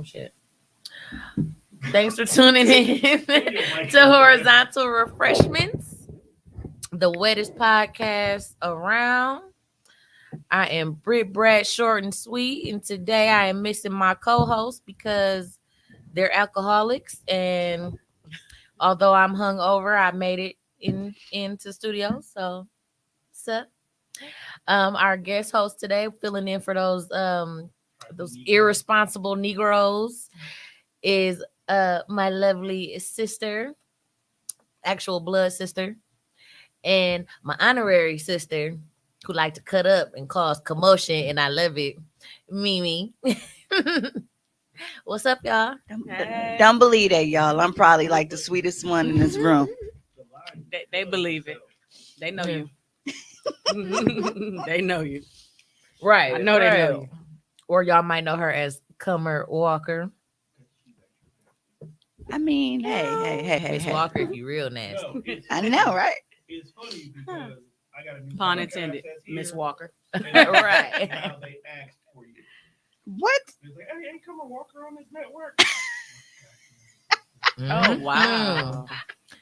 Oh shit. Thanks for tuning in to Horizontal Refreshments, the wettest podcast around. I am Britt Brad, short and sweet, and today I am missing my co-host because they're alcoholics. And although I'm hungover, I made it into studio. So, sup? Our guest host today, filling in for those irresponsible Negroes, is my lovely sister, actual blood sister, and my honorary sister, who like to cut up and cause commotion, and I love it, Mimi. What's up, y'all? Hey. Don't believe that, y'all. I'm probably like the sweetest one in this room. They believe it. They know you. They know you. Right. I know right. they know you. Or y'all might know her as Comer Walker. I mean, hey. Miss Walker, if you real nasty. I know, right? It's funny because I got a new Pun intended, Miss Walker. Right. Now they asked for you. What? It's like, hey, ain't come a Walker on this network. Oh wow!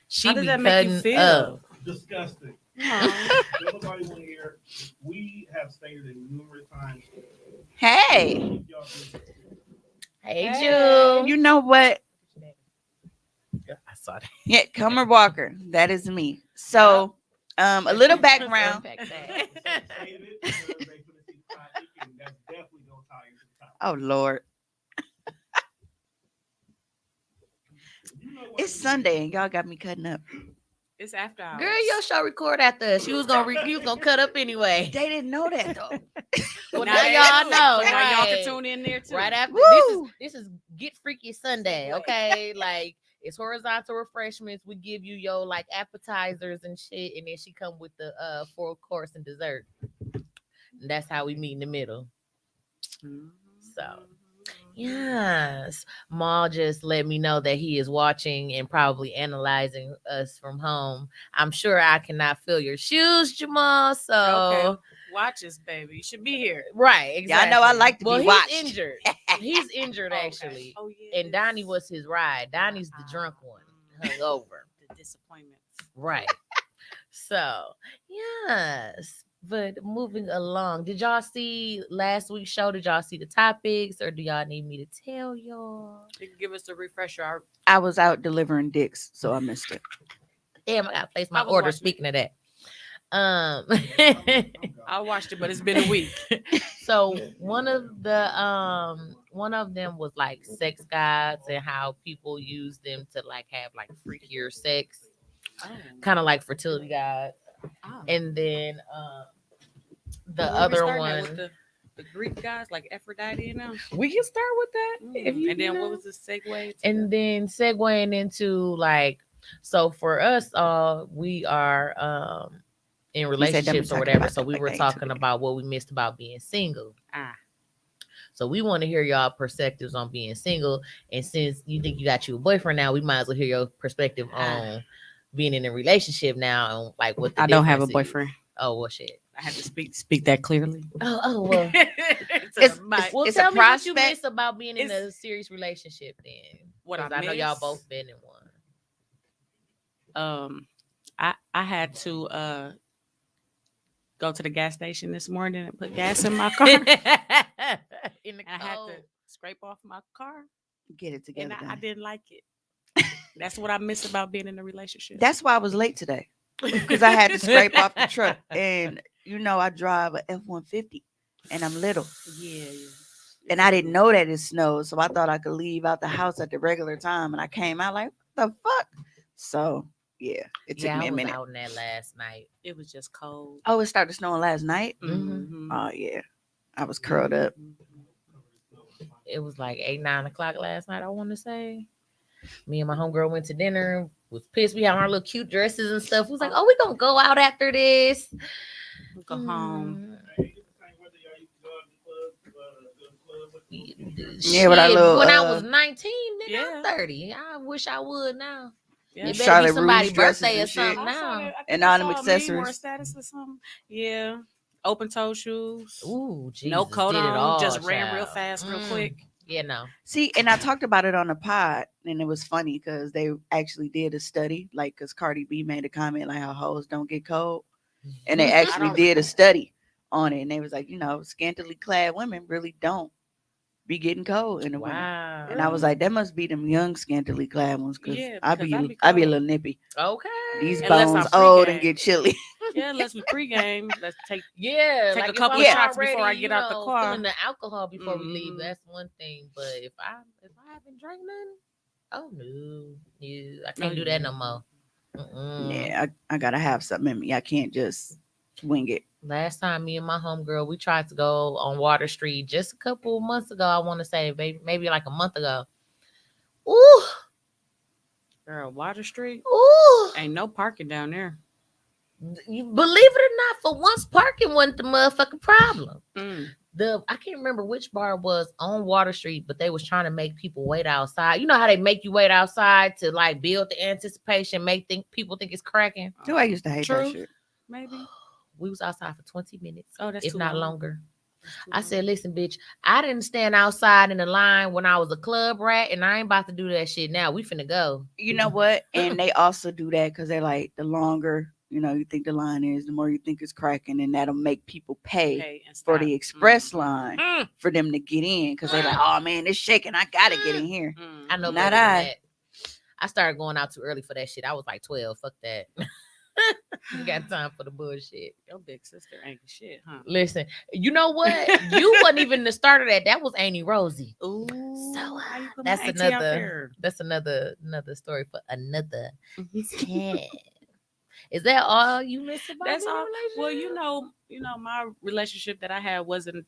She How does be that make you cutting feel? up. Disgusting. Aw. Nobody want to hear. We have stated it numerous times. Hey, Y'all do- Hey, Hey. June. you know what? I saw that. Yeah, Comer Walker. That is me. So, a little background. Stated it because they finna see Toxic, and that's definitely gonna tie into the topic. Oh Lord, You know what it's it is. Sunday and y'all got me cutting up. It's after hours. Girl, your show record after us. You was gonna cut up anyway. They didn't know that though. Well, Now now they y'all do. know. So now y'all right. can tune in there too. Right after Woo! this is Get Freaky Sunday, okay? Like it's horizontal refreshments. We give you your like appetizers and shit, and then she come with the full course and dessert. And that's how we meet in the middle. So yes, Maul just let me know that he is watching and probably analyzing us from home. I'm sure I cannot fill your shoes, Jamal. So Okay. Watch us, baby. You should be here. right, exactly. Y'all know I like to well, be he's watched. injured. He's injured Okay. actually. Oh yeah. And Donnie was his ride. Donnie's the drunk one, hungover. The disappointment. Right. So, yes. But moving along, did y'all see last week's show? Did y'all see the topics, or do y'all need me to tell y'all? You can give us a refresher. I was out delivering dicks, so I missed it. Damn, I gotta place I my was order. watching it. Speaking of that, I watched it, but it's been a week. so one of them was like sex guides and how people use them to like have like freakier sex, Oh. kind of like fertility guides. Oh. And then the Where we other starting at one, with the Greek guys like Aphrodite and them. we can start with that. If you And then know. what was the segue? To And then segueing into like, so for us, we are in relationships or whatever. So we were talking about what we missed about being single. So we want to hear y'all perspectives on being single. And since you think you got you a boyfriend now, we might as well hear your perspective on being in a relationship now and like what the I don't have a difference is. boyfriend. Oh well, shit. I had to speak that clearly. Oh well. Well, It's tell a me what you prospect. miss about being in It's- a serious relationship. Then, What 'Cause I I know y'all miss? both been in one. I had to go to the gas station this morning and put gas in my car. In the And I had cold. to scrape off my car, Get it together. and I Donnie. didn't like it. That's what I miss about being in a relationship. That's why I was late today because I had to scrape off the truck, and you know I drive a F-150, and I'm little, yeah. and I didn't know that it snowed, so I thought I could leave out the house at the regular time, and I came out like, what the fuck? So yeah, it took Yeah, me I a was minute. out in that last night. It was just cold. Oh, it started snowing last night. Mhm. Oh yeah, I was curled up. It was like 8-9 o'clock last night. I want to say. Me and my homegirl went to dinner. Was pissed. We had our little cute dresses and stuff. We was like, "Oh, we gonna go out after this." Go home. Yeah, with our Shit, little, when I was 19, nigga, Yeah. I'm 30. I wish I would now. Yeah. It better Charlotte be somebody's Rouge dresses birthday or and shit. something now. And all them accessories. More status or something. Yeah. Open toe shoes. Ooh, Jesus, No coat did it on. all, Just ran real child. fast, real quick. Yeah, no. See, and I talked about it on the pod, and it was funny because they actually did a study, like, because Cardi B made a comment like how hoes don't get cold, and they actually don't- did a study on it, and they was like, scantily clad women really don't be getting cold in the winter. Wow. And I was like, that must be them young scantily clad ones, because Yeah, I because be I be I be a cold. little nippy. Okay. These Unless I bones old and pregame. get chilly. Yeah, unless we pregame, let's take. Yeah, Take like a couple if of I'm shots before I already, get out the car. feeling the alcohol before we leave, Mhm. that's one thing. But if I haven't drank nothing, oh no, I can't do that no more. Yeah, I gotta have something in me. I can't just wing it. Last time me and my homegirl, we tried to go on Water Street just a couple of months ago. I want to say maybe like a month ago. Ooh, Girl, Water Street ooh. ain't no parking down there. You believe it or not, for once parking wasn't the motherfucking problem. Mm. I can't remember which bar it was on Water Street, but they was trying to make people wait outside. You know how they make you wait outside to like build the anticipation, people think it's cracking. Do I used to hate that True. shit? Maybe. We was outside for 20 minutes, Oh, that's if too not long. longer. That's too I long. said, listen, bitch, I didn't stand outside in the line when I was a club rat, and I ain't about to do that shit now. We finna go. You know what? And they also do that because they're like, the longer you think the line is, the more you think it's cracking, and that'll make people pay Pay and for stop. the express Mhm. line Mm, for them to get in, because they're like, oh man, it's shaking, I gotta get in here. Mhm. I know Not better than I. that. I started going out too early for that shit. I was like 12. Fuck that. You got time for the bullshit. Your big sister ain't shit, huh? Listen, you know what? You wasn't even the start of that. That was Annie Rosie. Ooh, So, how you put that's my auntie out another there? that's another story for another time. Is that all you miss about That's being in a all. Well, relationship? my relationship that I had wasn't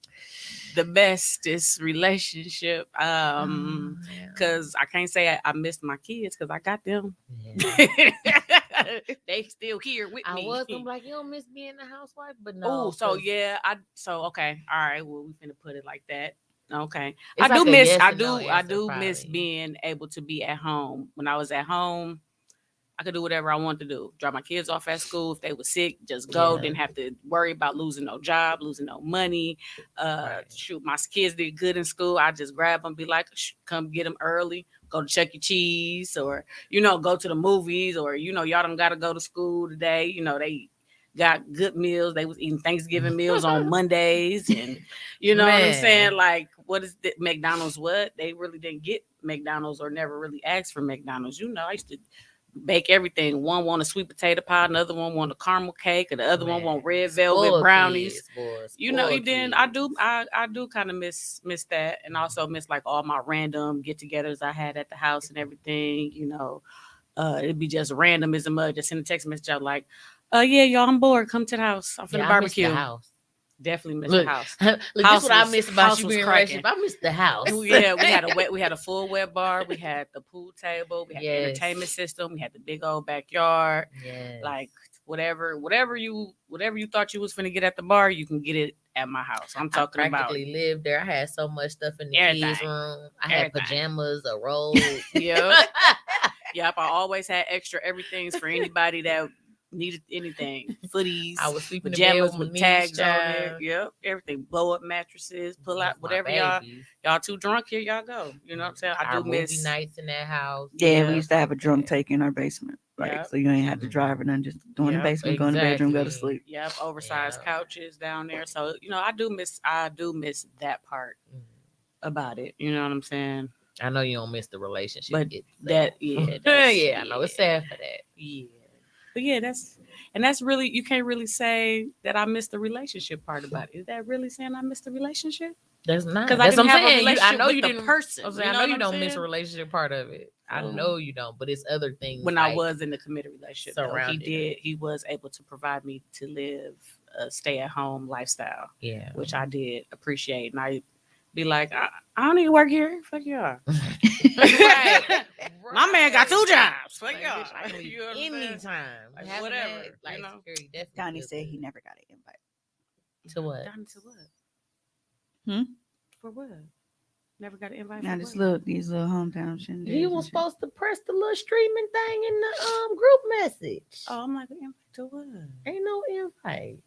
the bestest relationship. Yeah. Cause I can't say I missed my kids because I got them. Yeah. They still here with I me. was gonna be like, you don't miss being a housewife, but no. Oh, so 'cause yeah, okay, all right. Well, we finna put it like that. Okay, it's I do like a miss. yes I and no do. I answer, do miss probably. being able to be at home. When I was at home, I could do whatever I wanted to do. Drop my kids off at school. If they were sick, just go. Yeah. Didn't have to worry about losing no job, losing no money. Right. Shoot, my kids did good in school. I just grab them, be like, come get them early. Go to Chuck E. Cheese, or go to the movies, or y'all don't got to go to school today. They got good meals. They was eating Thanksgiving meals on Mondays, and you know what I'm Man. saying. Like, what is the McDonald's? What they really didn't get McDonald's or never really asked for McDonald's. I used to bake everything. One want a sweet potato pie, another one want a caramel cake, and the other one want red velvet Spoiled brownies. kids, boy. Then Spoiled I kids. do I do kind of miss that, and also miss like all my random get-togethers I had at the house and everything. It'd be just random as a mug. Just send a text message out like, yeah, y'all, I'm bored. Come to the house. I'm finna Yeah, I miss barbecue. the house. Definitely miss Look, the house. look, this House what I was- miss about house you was being in a cracking. relationship. I miss the house. Yeah, we had a full wet bar. We had the pool table. We had the Yes. entertainment system. We had the big old backyard. Yes. Like whatever you thought you was finna get at the bar, you can get it at my house. I'm I talking about practically lived there. I had so much stuff in the kids' Everything. room. I had Everything. pajamas, a robe. Yep. Yep. I always had extra everything's for anybody that needed anything. Footies, I was sleeping in bed pajamas with with my tags niece, on it. child. Yep. Everything. Blow up mattresses, pull out My whatever babies. y'all too drunk, here y'all go. You know what I'm saying? I Our do movie miss nights in that house. Yeah, we Yeah. used to have a drunk take in our basement. Like, Yep. so you ain't had to Mhm. drive or nothing, just go in the Yep, basement, go in the bedroom, go to exactly. sleep. Yep, oversized Yeah. couches down there. So, I do miss that part Mhm. about it. You know what I'm saying? I know you don't miss the relationship. But itself. that yeah, I know it's sad for that. Yeah. But yeah, that's really, you can't really say that I missed the relationship part about it. Is that really saying I missed the relationship? That's not. Because I That's didn't what I'm have a saying. I relationship know with you the didn't. person. I was saying, I know you don't miss a relationship part of it. I So- know you don't, but it's other things. When like, I was in a committed relationship, though, surrounding it. he was able to provide me to live a stay-at-home lifestyle, yeah, which I did appreciate. And I be like, I don't need to work here. Fuck y'all. right. My man got 2 Right. jobs. Fuck Like, y'all. bitch, I can leave You know what I'm saying? anytime. Like, Having whatever, that, like, you know? security definitely Donnie feels said he good. never got an invite. To what? Down to what? Hmm? For what? Never got an invite. Now For this what? these little hometown shindigs. He and was shit. supposed to press the little streaming thing in the group message. Oh, I'm like, an invite to what? Ain't no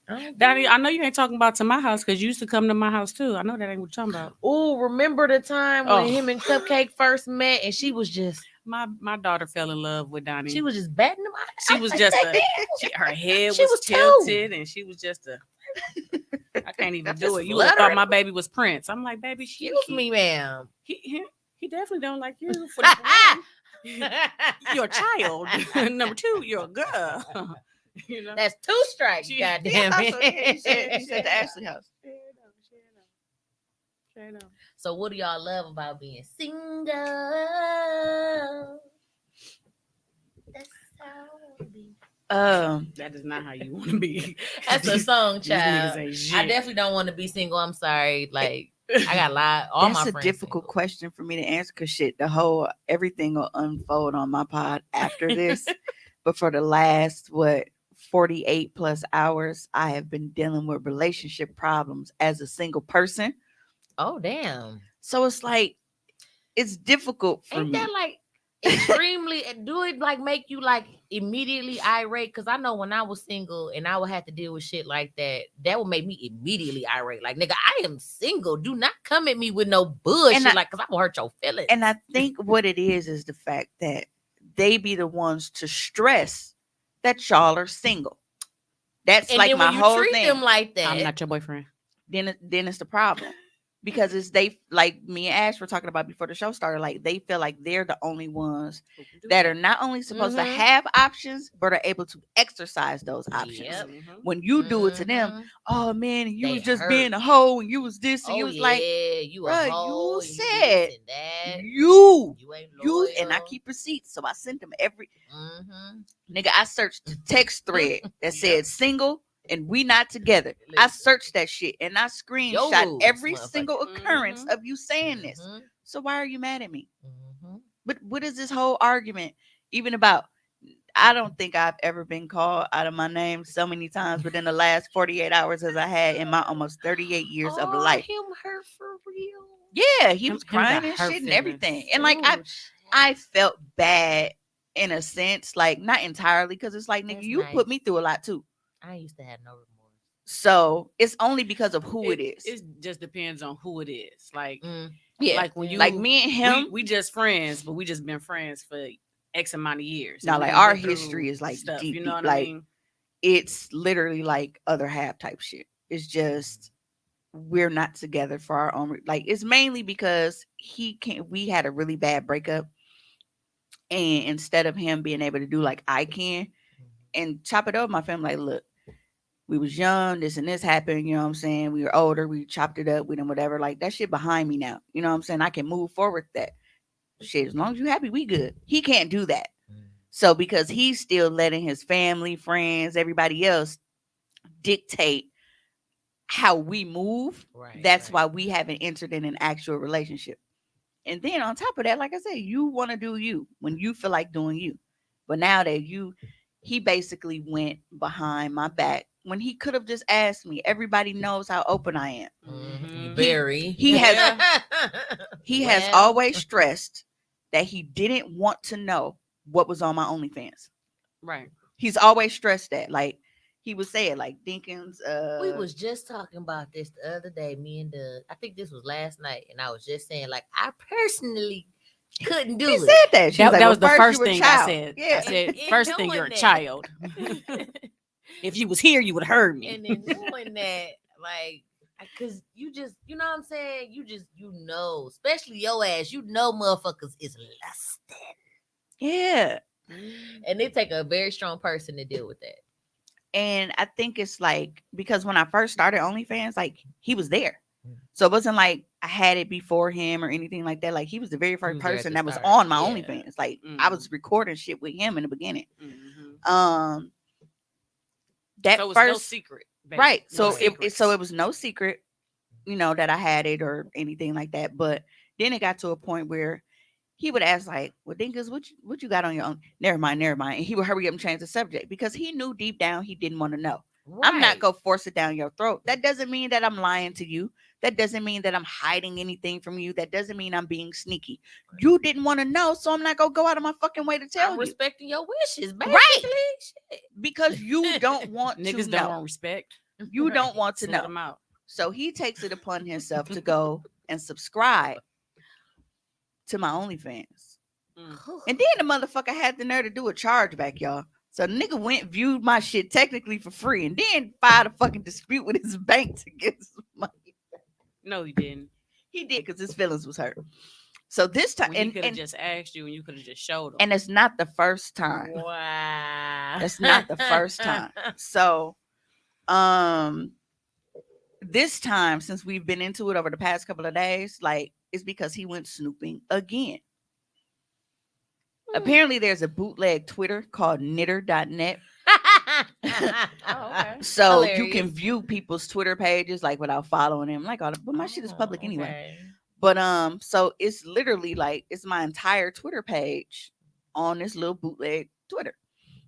invite. Daddy, I know you ain't talking about to my house because you used to come to my house too. I know that ain't what you're talking about. Oh, remember the time when Oh. him and Cupcake first met and she was just My daughter fell in love with Donnie. she was just batting him out. She was just her head She was, was two. tilted and she was just a I can't even Just do it. You would have thought fluttering. my baby was Prince. I'm like, baby, Excuse me, ma'am. He definitely don't like you. For the one, you're a child. Number two, you're a girl. You know. That's two strikes, She- goddamn I it. thought so. Yeah, you said the Ashley house. So what do y'all love about being single? That's how it be. That is not how you want to be. That's a song, These niggas child. ain't I shit. definitely don't want to be single. I'm sorry. Like I got a lot. All That's my a friends difficult single. question for me to answer because shit, the whole everything will unfold on my pod after this. But for the last 48 plus hours, I have been dealing with relationship problems as a single person. Oh damn! So it's like it's difficult for Ain't me. that like extremely? Do it like make you like immediately irate? Because I know when I was single and I would have to deal with shit like that, that would make me immediately irate. Like nigga, I am single. Do not come at me with no bullshit. And I- Like, cause I'm gonna hurt your feelings. And I think what it is the fact that they be the ones to stress that y'all are single. That's and like then my when you whole treat thing. them like that, I'm not your boyfriend. Then it's the problem. Because it's they like me and Ash were talking about before the show started, like they feel like they're the only ones that are not only supposed to Mhm. have options, but are able to exercise those options. Yep. When you do it to them, Mhm. oh man, you They was just hurt. being a hoe and you was this and Oh you was yeah, like, you a bruh, hoe. you You said this and that. you ain't you loyal. and I keep receipts. So I sent them every Mhm. nigga. I searched the text thread that said single and we not together. I Listen. searched that shit and I Your screenshot rules, every motherfucker. single occurrence Mhm. of you saying this. Mhm. So why are you mad at me? Mhm. But what is this whole argument even about? I don't think I've ever been called out of my name so many times within the last 48 hours as I had in my almost 38 years of Oh, life. him hurt for real. Yeah, he Him- was him got crying and hurt shit and feelings. everything. And like Oh, I felt bad in a sense, like not entirely, because it's like nigga, That's you put nice. me through a lot too. I used to have no remorse. So it's only because of who it is. It just depends on who it is. Like Yeah, like when you like me and him. we just friends, but we just been friends for X amount of years. Now, and we like done our been through history is like stuff. deep, You know deep, what like I mean? it's literally like other half type shit. It's just we're not together for our own. Like it's mainly because he can't. We had a really bad breakup, and instead of him being able to do like I can and chop it up, my family like, look, we was young, this and this happened. You know what I'm saying? We were older. We chopped it up with him, whatever. Like that shit behind me now. You know what I'm saying? I can move forward with that shit. As long as you happy, we good. He can't do that. So because he's still letting his family, friends, everybody else dictate how we move, Right. that's why we haven't entered in an actual relationship. And then on top of that, like I said, you want to do you when you feel like doing you. But now that he basically went behind my back when he could have just asked me. Everybody knows how open I am. Mhm. Mhm. Very. He has he has Well. always stressed that he didn't want to know what was on my OnlyFans. Right. He's always stressed that. Like he would say it like Dinkins. We was just talking about this the other day, me and Doug. I think this was last night, and I was just saying, like, I personally couldn't do he it. said that. She That, like, that well, was the first first you a thing I child. said. Yeah. I said, In first thing, doing you're a that. child. If you was here, you would have heard me. And then doing that, like, cause you just, you know what I'm saying? You know, especially your ass, you know, motherfuckers is lusting, Yeah. and it take a very strong person to deal with that. And I think it's like because when I first started OnlyFans, like he was there. So it wasn't like I had it before him or anything like that. Like he was the very first was there at person the that was start. on my Yeah. OnlyFans. Like I was recording shit with him in the beginning. Mhm. That So it's first no secret. baby. right. No So it secrets. was no secret, that I had it or anything like that. But then it got to a point where he would ask like, "Well, Dinkus, what you got on your own?" Never mind. And he would hurry up and change the subject because he knew deep down he didn't want to know. I'm not Right. gonna force it down your throat. That doesn't mean that I'm lying to you. That doesn't mean that I'm hiding anything from you. That doesn't mean I'm being sneaky. You didn't want to know, so I'm not gonna go out of my fucking way to tell I'm you. respecting your wishes, basically. Right. Shit. Because you don't want to Niggas don't know. want respect. You don't Right. want to Slut know. them out. So he takes it upon himself to go and subscribe to my OnlyFans. Mm. And then the motherfucker had the nerve to do a chargeback, y'all. So the nigga went, viewed my shit technically for free, and then filed a fucking dispute with his bank to get his money. No, he didn't. He did because his feelings was hurt. So this time, When he could have just asked you and you could have just showed him. and it's not the first time. Wow. It's not the first time. So, this time since we've been into it over the past couple of days, like it's because he went snooping again. Apparently, there's a bootleg Twitter called knitter.net. Oh, okay. So you Hilarious. can view people's Twitter pages like without following them, like all the, but my shit is public Oh, anyway. okay. But so it's literally like it's my entire Twitter page on this little bootleg Twitter.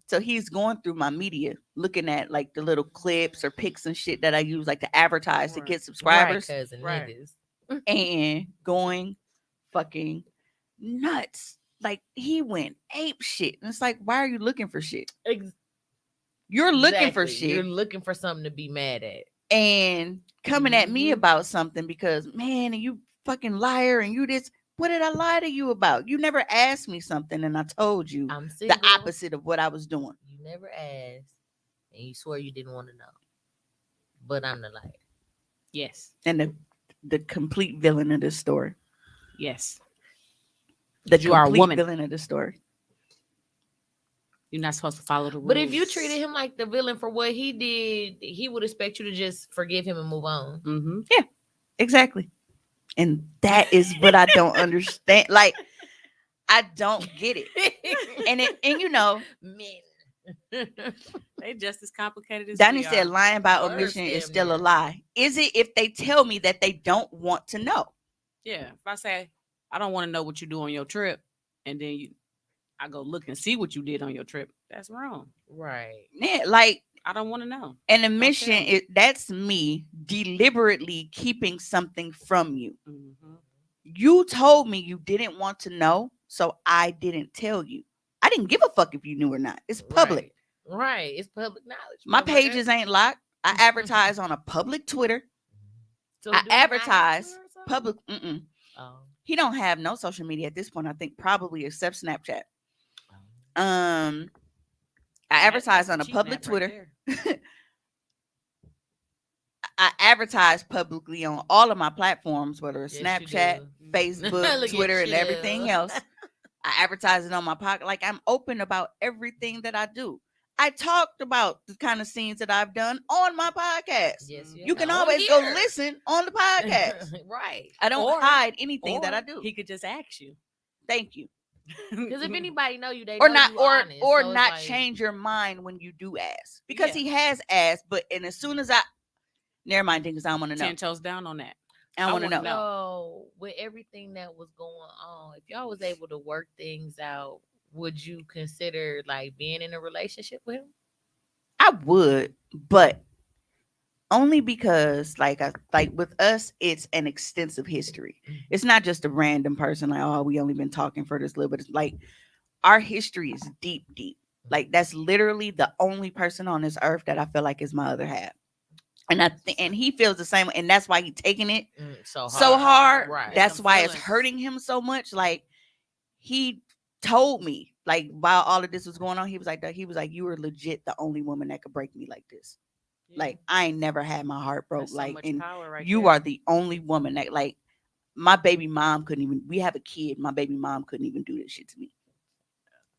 So he's going through my media, looking at like the little clips or pics and shit that I use like to advertise to Right. get subscribers, Right, cousin Right. niggas. and going fucking nuts. Like he went ape shit. And it's like, why are you looking for shit? You're looking for Exactly. You're shit looking for something to be mad at. and coming at me Mhm. about something because, man, and you fucking liar and you this. What did I lie to you about? You never asked me something and I told you I'm single. the opposite of what I was doing. You never asked, and you swore you didn't want to know. But I'm the liar. Yes. And the complete villain of this story. Yes. The You are a complete woman. villain of the story. You're not supposed to follow the rules. But if you treated him like the villain for what he did, he would expect you to just forgive him and move on. Mm-hmm. Exactly. And that is what I don't understand. Like, I don't get it. And you know, Men. They just as complicated as Donnie we said are. lying by Worse omission is damn still a near. lie. Is it if they tell me that they don't want to know? Yeah. If I say I don't want to know what you do on your trip, and then I go look and see what you did on your trip, that's wrong. Right. Yeah, like I don't want to know. an tell omission me. is that's me deliberately keeping something from you. Mm-hmm. You told me you didn't want to know, so I didn't tell you. I didn't give a fuck if you knew or not. It's public. Right. It's public knowledge. My motherfucker. pages ain't locked. I advertise on a public Twitter. So I do you not have advertise Twitter or something? public. Mm-mm. Oh. He don't have no social media at this point. I think probably except Snapchat. Oh. I advertise on a public Twitter. I advertise publicly on all of my platforms, whether it's Yes, you Snapchat, do. Facebook, Look Twitter, at and everything you. else. I advertise it on my pocket. Like I'm open about everything that I do. I talked about the kind of scenes that I've done on my podcast. Yes, You can have. always go listen on the podcast. Right. I don't Or- hide anything that Or I do. He could just ask you. Thank you. Because if anybody know you, they Or know not, you or honest. or So it's not like, change your mind when you do ask because Yeah. he has asked. But and as soon as I, never mind, because I want to know. 10 toes down on that. I want to wanna know. So with everything that was going on, if y'all was able to work things out, would you consider like being in a relationship with him? I would, but only because like with us, it's an extensive history. It's not just a random person like, oh, we only been talking for this little bit. It's like our history is deep, deep. Like that's literally the only person on this earth that I feel like is my other half. And I think and he feels the same way, and that's why he's taking it So so hard. Right. That's Them why it's feelings. hurting him so much. Like he told me, like while all of this was going on, he was like, you were legit the only woman that could break me like this. Yeah. Like I ain't never had my heart broke. That's so Like much and power right you there. are the only woman that like my baby mom couldn't even. We have a kid. My baby mom couldn't even do this shit to me.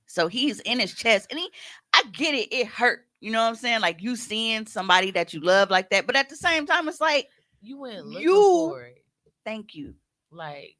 So he's in his chest, and I get it. It hurt. You know what I'm saying? Like you seeing somebody that you love like that, but at the same time, it's like, You went looking You- for it. thank you. Like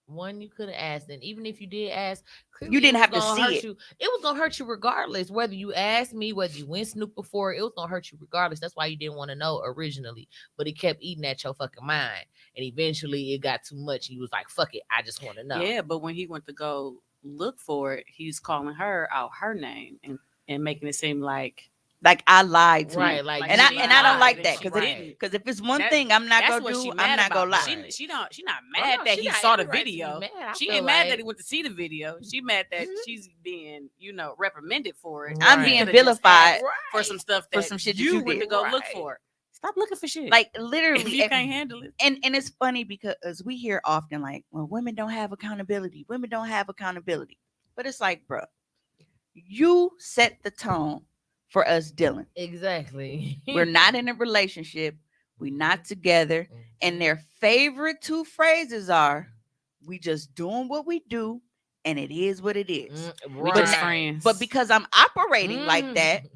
one, you could have asked, and even if you did ask, clearly You didn't was have to gonna see hurt it. you. It was gonna hurt you regardless, whether you asked me, whether you went snoop before. It was gonna hurt you regardless. That's why you didn't want to know originally, but it kept eating at your fucking mind, and eventually it got too much. And you was like, "Fuck it, I just want to know." Yeah, but when he went to go look for it, he's calling her out her name and making it seem like Like I lied to Right, him. like And you I don't like lied. that because Right. if it's one That- thing I'm not That's gonna what she do, I'm mad not about. gonna lie. Right. She not Oh, mad no, that she he got saw the every right to be video. mad, I She feel ain't mad like. that he went to see the video. She mad that Mhm. she's being, reprimanded for it. I'm Right. being Coulda just vilified asked for some stuff for that some shit that you you went to did. go look Right. for. Stop looking for shit. Like if literally, you can't handle it. and it's funny because we hear often like, well, women don't have accountability. Women don't have accountability. But it's like, bro, you set the tone for us dealing. Exactly. We're not in a relationship. We're not together. And their favorite two phrases are, we just doing what we do, and it is what it is. We just Right. friends. But because I'm operating like that, Mm.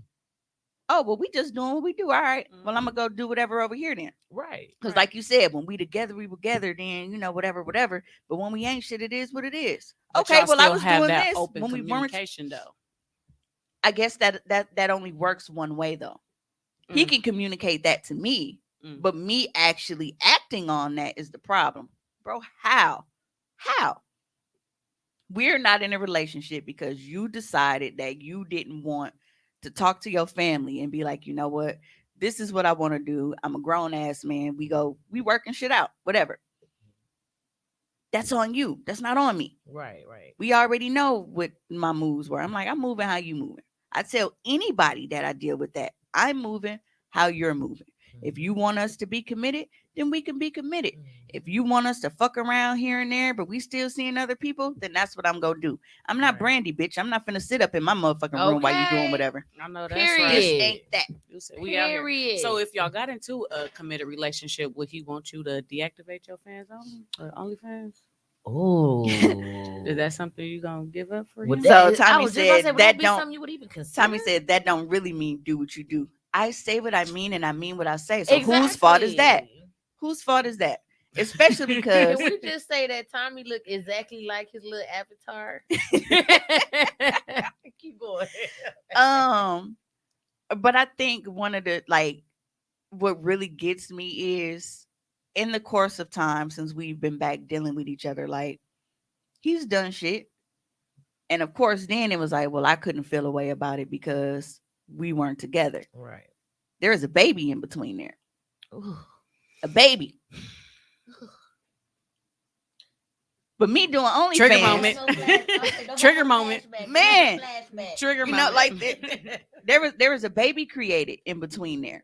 oh, well, we just doing what we do. All right. Well, I'm Mhm. going to go do whatever over here then. Right. Because like you said, when we together, then, whatever. But when we ain't shit, it is what it is. But Okay, y'all well, I still was have doing that this open when we weren't. communication though. I guess that only works one way though. He Mm. can communicate that to me, Mm. but me actually acting on that is the problem. Bro, how? How? We're not in a relationship because you decided that you didn't want to talk to your family and be like, you know what? This is what I want to do. I'm a grown ass man. We working shit out, whatever. That's on you. That's not on me. Right. Right. We already know what my moves were. I'm like, I'm moving how you moving. I tell anybody that I deal with that I'm moving how you're moving. If you want us to be committed, then we can be committed. If you want us to fuck around here and there, but we still seeing other people, then that's what I'm gonna do. I'm not Right. Brandy, bitch. I'm not finna sit up in my motherfucking room while you doing Okay. whatever. I know that's Period. right. This ain't that. You said we out here. Period. So if y'all got into a committed relationship, would he want you to deactivate your fans OnlyFans? Oh. Is that something you gonna give up for Would him? that, So I Tommy was just about to said say, would that that be don't- something you would even consider? Tommy said that don't really mean do what you do. I say what I mean and I mean what I say. So whose fault is that? Exactly. Whose fault is that? Especially because Can we just say that Tommy looked exactly like his little avatar? Keep going. but I think one of the what really gets me is in the course of time since we've been back dealing with each other, like he's done shit. And of course, then it was like, well, I couldn't feel a way about it because we weren't together. Right. There is a baby in between there. Ooh. A baby. But me doing OnlyFans, Trigger moment. Trigger moment. Man. Trigger you know, moment. like there was a baby created in between there.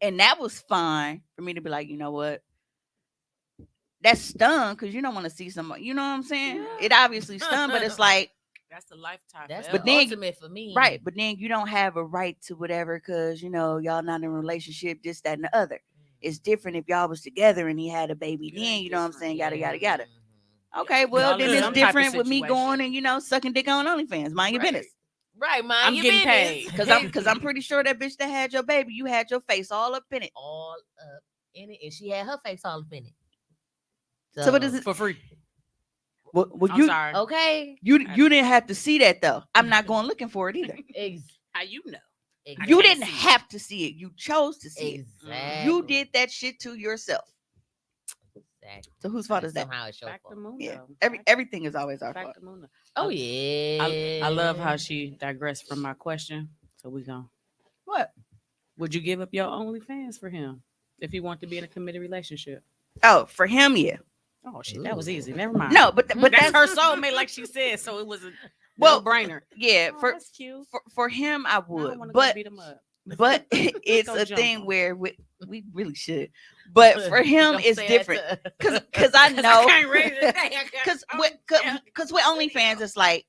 And that was fine for me to be like, you know what? That's stung because you don't want to see somebody, you know what I'm saying? Yeah. It obviously stung, but it's like, That's the lifetime. That's forever. the But then- ultimate for me. right. But then you don't have a right to whatever because, y'all not in a relationship, this, that, and the other. It's different if y'all was together and he had a baby It then, ain't you know what I'm different. saying? Yada, yada, Mhm. yada. Okay, well, Y'all then in it's some type of different with me situation. going and, sucking dick on OnlyFans. Mind your Right. business. Right, mind I'm your getting business. paid. Because I'm pretty sure that bitch that had your baby, you had your face all up in it. all up in it, and she had her face all up in it. So what is it? For free. Well, I'm you sorry. Okay. you didn't have to see that though. I'm not going looking for it either. How you know? You can't didn't see it. have to see it. You chose to see it. Exactly. You did that shit to yourself. Exactly. So whose fault is that? Somehow it's your Back to fault. Mundo. Yeah. Back- Everything is always our back fault. to Mundo. Oh yeah. I love how she digressed from my question. So we go. What? Would you give up your OnlyFans for him if he wanted to be in a committed relationship? Oh, for him, yeah. Oh shit, that was Ooh. easy. Never mind. No, but that's her soulmate, like she said. So it was a Well, no-brainer. yeah. Oh, For that's cute. for him, I I don't would. want to go But beat him up. but it's Go a jump thing him. where we really should. But for him, Don't it's say that different to- because I know. can't raise it. Because with OnlyFans, it's like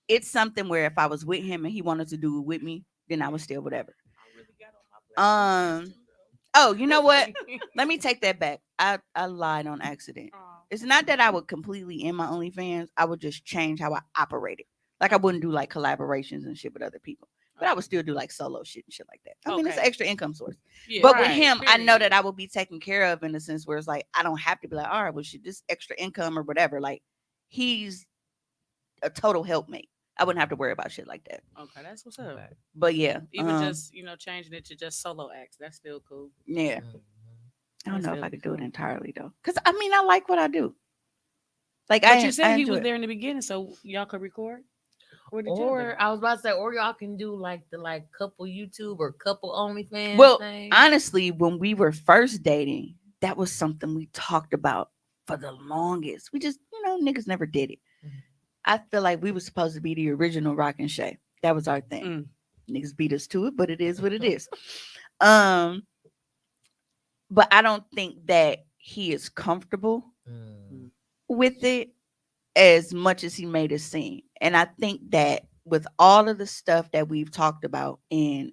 it's something where if I was with him and he wanted to do it with me, then I would still whatever. Oh, you know what? Let me take that back. I lied on accident. It's not that I would completely end my OnlyFans. I would just change how I operated. Like I wouldn't do like collaborations and shit with other people, but I would still do like solo shit and shit like that. I mean, it's an Okay. extra income source. Yeah, But with right, him, I know period. that I will be taken care of in a sense where it's like I don't have to be like, all right, well, shit, this extra income or whatever. Like he's a total helpmate. I wouldn't have to worry about shit like that. Okay, that's what's up. But yeah, Even just changing it to just solo acts, that's still cool. yeah. Mhm. I don't That's know if still I could do it cool. entirely though, because I mean, I like what I do. Like But I, you said I he enjoy was it. there in the beginning, so y'all could record. What did y'all do? Or I was about to say, or y'all can do like the like couple YouTube or couple OnlyFans Well, thing. honestly, when we were first dating, that was something we talked about for the longest. We just, niggas never did it. Mhm. I feel like we were supposed to be the original Rock and Shay. That was our thing. Mm. Niggas beat us to it, but it is what it is. Um, but I don't think that he is comfortable Mm. with it as much as he made it seem. And I think that with all of the stuff that we've talked about, and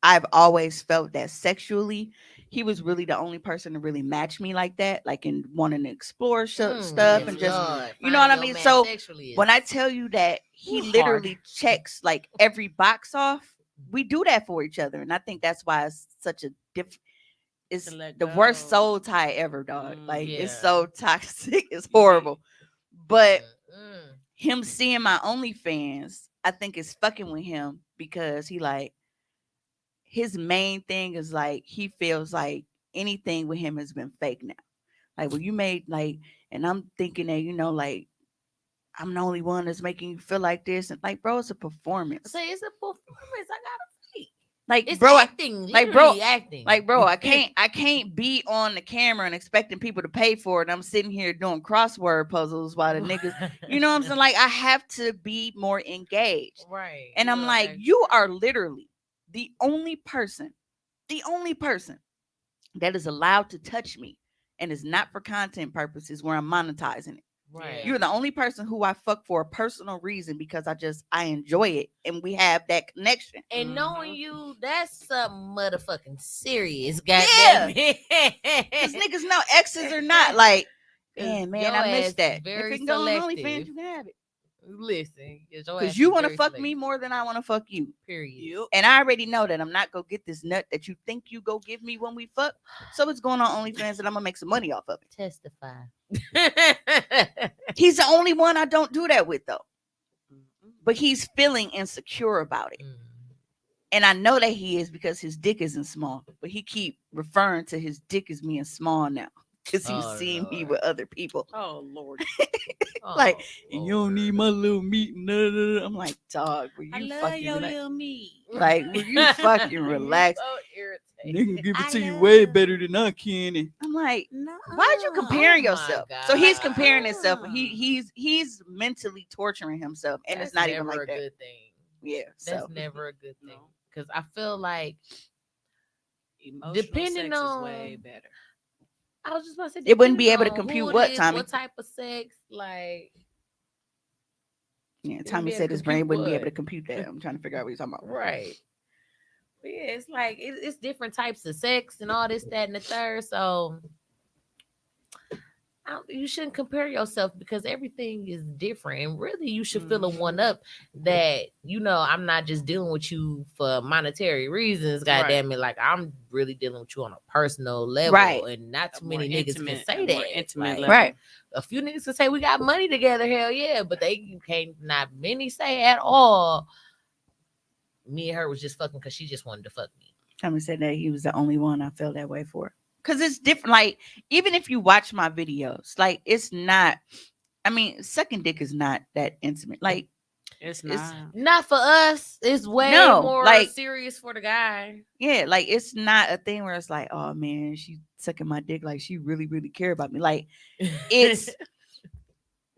I've always felt that sexually, he was really the only person to really match me like that, like in wanting to explore stuff Yes, and just, Lord. you know what I Finding your mean? match So sexually when I is tell you that he Hard. literally checks like every box off, we do that for each other. And I think that's why it's such a it's To let the worst go. soul tie ever, dog. Like it's Yeah. so toxic, it's horrible. But Mm. him seeing my OnlyFans, I think is fucking with him because he like his main thing is like he feels like anything with him has been fake now. Like when you made like, and I'm thinking that like I'm the only one that's making you feel like this, and like, bro, it's a performance. Say it's a performance. I gotta say, Like, it's bro, acting. like, bro, Literally acting. like, bro, I can't be on the camera and expecting people to pay for it. I'm sitting here doing crossword puzzles while the niggas, you know what I'm saying? Like, I have to be more engaged. Right. And You I'm are like, acting. you are literally the only person that is allowed to touch me and is not for content purposes where I'm monetizing it. Right. You're the only person who I fuck for a personal reason because I enjoy it and we have that connection. And knowing Mhm. you, that's something motherfucking serious. Yeah. Goddamn Because niggas know exes are not like, man, your I missed ass that. If very it can go on OnlyFans, selective. you can have it. Listen, your Because ass you is want to very fuck me selective. more than I want to fuck you. Period. Yep. And I already know that I'm not going to get this nut that you think you go give me when we fuck. So it's going on OnlyFans and I'm going to make some money off of it. Testify. He's the only one I don't do that with, though. Mhm. But he's feeling insecure about it. Mm. And I know that he is because his dick isn't small. But he keep referring to his dick as being small now. Because he's Oh, seeing me Lord. with other people. Oh Lord. Like, Oh, and you don't need my Lord. little meat. No. I'm like, dog, will I you love fucking your relax? little meat. Like, will you fucking relax? You so irritating. Nigga give I it to you love- way better than I can. And I'm like, No. why'd you comparing Oh my yourself? So he's God. comparing himself, and he's mentally torturing himself, and That's it's not even never like a that. good thing. Yeah, That's so never a good thing. No. Because I feel like Emotional Depending sex on- is way better. I was just about to say It wouldn't be depending able to on compute who it what, is, Tommy? what type of sex, like yeah, wouldn't Tommy be able said to his brain compute wouldn't be able what? to compute that. I'm trying to figure out what he's talking about. Right. But yeah, it's like it's different types of sex and all this, that, and the third. So you shouldn't compare yourself because everything is different. And really, you should feel a one up that, I'm not just dealing with you for monetary reasons. God Right. damn it. Like, I'm really dealing with you on a personal level. Right. And not too A more many niggas can intimate- say a more that. intimate Like, level. Right. a few niggas can say we got money together, hell yeah. But they can't, not many say at all. Me and her was just fucking because she just wanted to fuck me. Tommy said that he was the only one I felt that way for. Because it's different. Like, even if you watch my videos, like, it's not, I mean, sucking dick is not that intimate. Like, It's It's- not. Not for us. It's way No, more like- serious for the guy. yeah, like, it's not a thing where it's like, oh, man, she's sucking my dick. Like, she really, really care about me. Like,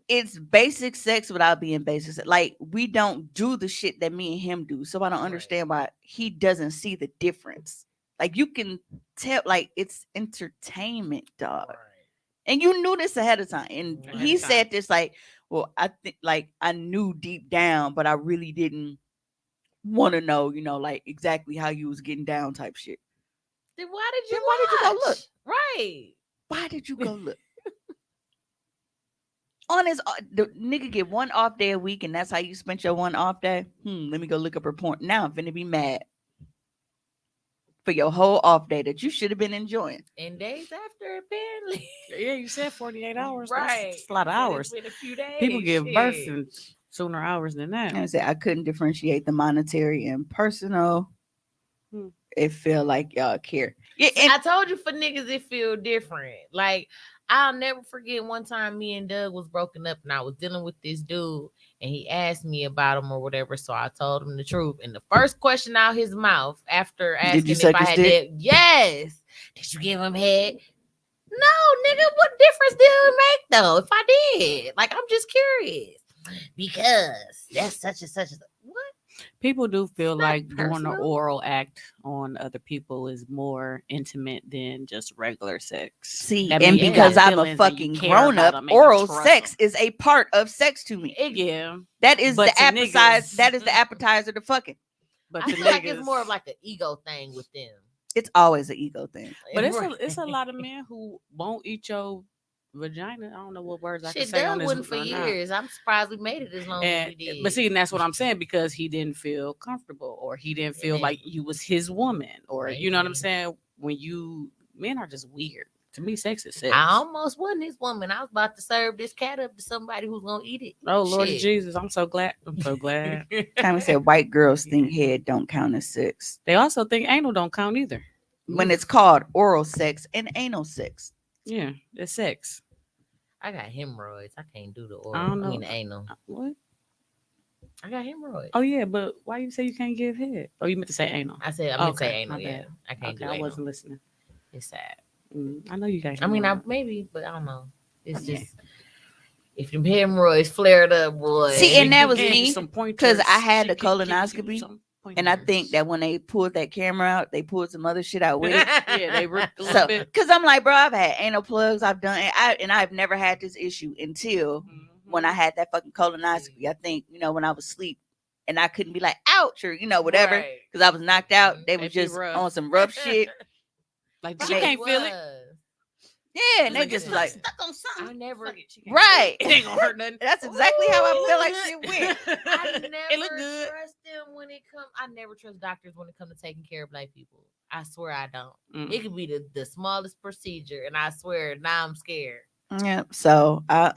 it's basic sex without being basic sex. Like, we don't do the shit that me and him do. So I don't Right. understand why he doesn't see the difference. Like, you can tell, like, it's entertainment, dog. Right. And you knew this ahead of time. And Ahead he of time. said this like, well, I think like I knew deep down, but I really didn't want to know, like exactly how you was getting down type shit. Then why did you Then why did you go watch? look? Right. Why did you go look? On his the nigga get one off day a week, and that's how you spent your one off day. Let me go look up her porn. Now I'm finna be mad for your whole off day that you should have been enjoying. And days after, apparently. Yeah, you said 48 hours. Right. That's a lot of So hours. It's been a few days. People give birth shit. in sooner hours than that. And I said I couldn't differentiate the monetary and personal. Hmm. It feel like y'all care. Yeah, See, and I told you for niggas it feel different. Like, I'll never forget one time me and Doug was broken up and I was dealing with this dude and he asked me about him or whatever. So I told him the truth. And the first question out his mouth after asking you if suck I his had dick? that, yes. Did you give him head? No, nigga. What difference did it make though? If I did, like, I'm just curious because that's such and such. What? People do feel It's not like doing an personal. oral act on other people is more intimate than just regular sex. See, That and means you because got I'm a feelings and you fucking care grown about up, 'em and you oral trust sex 'em. is a part of sex to me. Yeah, That is But the to appetizer. niggas- That is the appetizer to fucking. but I to feel like it's niggas- more of like an ego thing with them. It's always an ego thing. But it's a lot of men who won't eat your vagina. I don't know what words I can Shit, say on Doug this wouldn't for or not. years. I'm surprised we made it as long as And, we did. but see, and that's what I'm saying, because he didn't feel comfortable, or he didn't feel then- like you was his woman, or you know what I'm Maybe. saying. When you men are just weird. To me, sex is sex. I almost wasn't his woman. I was about to serve this cat up to somebody who's gonna eat it. Oh Lord Shit. Jesus, I'm so glad. I'm so glad. Tommy said white girls think head don't count as sex They also think anal don't count either. when it's called oral sex and anal sex. Yeah, it's sex. I got hemorrhoids. I can't do the I oral. don't I mean know. the anal. What? I got hemorrhoids. Oh yeah, but why you say you can't give head? Oh, you meant to say anal. I said I meant to say Okay, anal. my Yeah, bad. I can't Okay, do I anal. wasn't listening. It's sad. I know you got. I mean, I hemorrhoids. maybe, but I don't know. It's just if them hemorrhoids flared up, boy. See, and that was Give you me, some 'cause I had She a can give you colonoscopy, some and I think pointers. that when they pulled that camera out, they pulled some other shit out with it. Yeah, they ripped a little So, bit. because I'm like, bro, I've had anal plugs, I've done, and I've never had this issue until when I had that fucking colonoscopy. I think, when I was asleep and I couldn't be like, ouch, or, whatever, Right. because I was knocked out. They They was be just rough. on some rough shit. Like Probably she can't feel it. was. Yeah, and they Like, just it's was like, stuck on something. I never. Fuck it, she can't right. feel it. It ain't gonna hurt nothing. That's exactly how I feel like shit went. I It never look good. trust them when it comes. I never trust doctors when it comes to taking care of black people. I swear I don't. Mm. It could be the smallest procedure, and I swear now I'm scared. Yeah, so I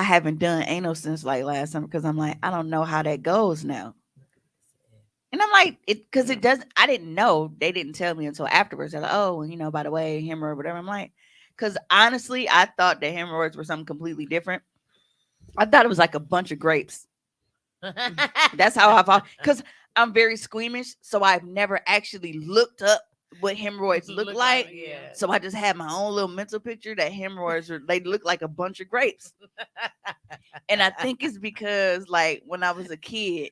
haven't done anal since like last summer because I'm like, I don't know how that goes now. And I'm like, because it doesn't, I didn't know. They didn't tell me until afterwards. They're like, oh, well, by the way, hemorrhoid or whatever. I'm like, because honestly, I thought the hemorrhoids were something completely different. I thought it was like a bunch of grapes. That's how I thought, because I'm very squeamish. So I've never actually looked up what hemorrhoids look like. Yeah. So I just had my own little mental picture that hemorrhoids they look like a bunch of grapes. And I think it's because like when I was a kid,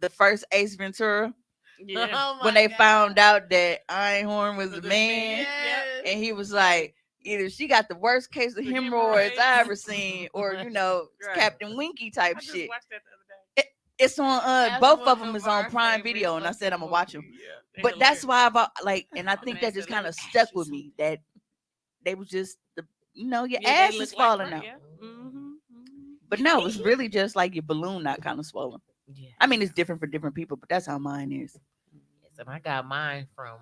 the first Ace Ventura, Yeah. Oh when my they God. found out that Einhorn was the The man, man, Yes. and he was like, either she got the worst case of The hemorrhoids I hemorrhoids. ever seen, or Right. Captain Winky type I just shit. watched that the other day. It's on That's both one of them of is on our Prime favorite Video, and I said I'm gonna fucking watch them. movies. Yeah, they But that's hilarious. why and I My think man that just said, kind "Let of me stuck ask you with me that they was just your Yeah, they ass look is like falling gra- out. Yeah. Mhm, But no, it's really just like your balloon not kind of swollen. Yeah. I mean, it's different for different people, but that's how mine is. Yes, and I got mine from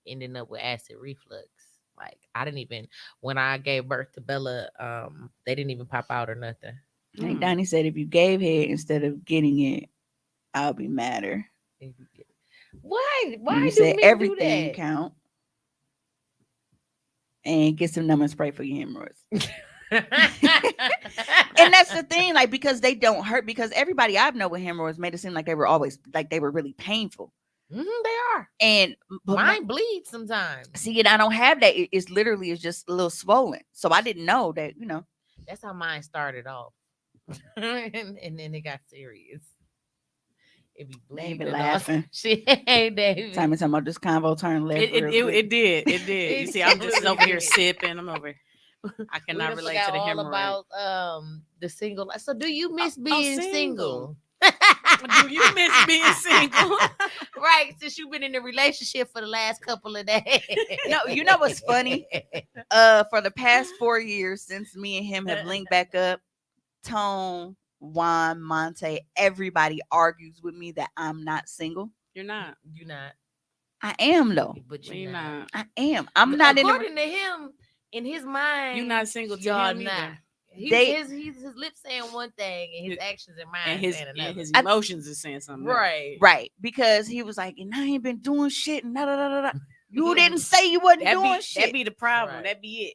ending up with acid reflux. Like I didn't even when I gave birth to Bella, they didn't even pop out or nothing. Like Mm. Donnie said, if you gave head instead of getting it, I'll be madder. Why? And Why you do said men everything do that? count. And get some numb and spray for your hemorrhoids. And that's the thing, like, because they don't hurt. Because everybody I've known with hemorrhoids made it seem like they were always like they were really painful. They are. And but Mine bleeds sometimes. see, and I don't have that. It's literally just a little swollen. So I didn't know that. That's how mine started off, and then it got serious. It be bleeding. David off. laughing. Shit, David. Time talking about this convo turn left. It real quick. did. It did. You It see, I'm just totally over here did. sipping. I'm over. I We cannot done relate forgot to the all hemorrhoid. about the single life. So do you miss being single. single? Do you miss being single? Right, since you've been in a relationship for the last couple of days. No, you know what's funny? For the past 4 years since me and him have linked back up, Tone, Juan, Monte, everybody argues with me that I'm not single. You're not. You're not. I am though. But You're you're not. not. I am. I'm not in According to him, in his mind, You're not single to y'all him not. either. His lips saying one thing and his actions and mind And his saying another. his emotions is saying something. else. Right. right, because he was like, and I ain't been doing shit. And da, da, da, da, da. You didn't say you wasn't That doing be shit. that be the problem. Right. That be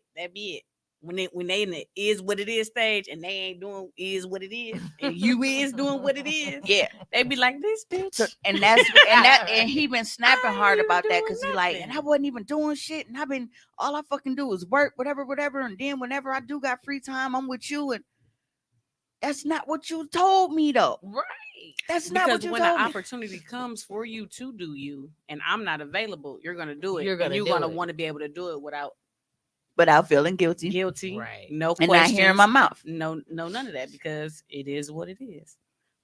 it. when they in the is what it is stage and they ain't doing is what it is and you is doing what it is, Yeah. they be like this bitch. So and he been snapping I ain't hard even about that doing because he like, and I nothing. wasn't even doing shit, and I've been all I fucking do is work, whatever, and then whenever I do got free time, I'm with you, and that's not what you told me though. Right. That's not Because what you when the told me. opportunity comes for you to do you and I'm not available, you're gonna do it. You're And gonna you're do gonna it. want to be able to do it without Without feeling guilty guilty, Right. no and not questions, hearing my mouth. no none of that because it is what it is.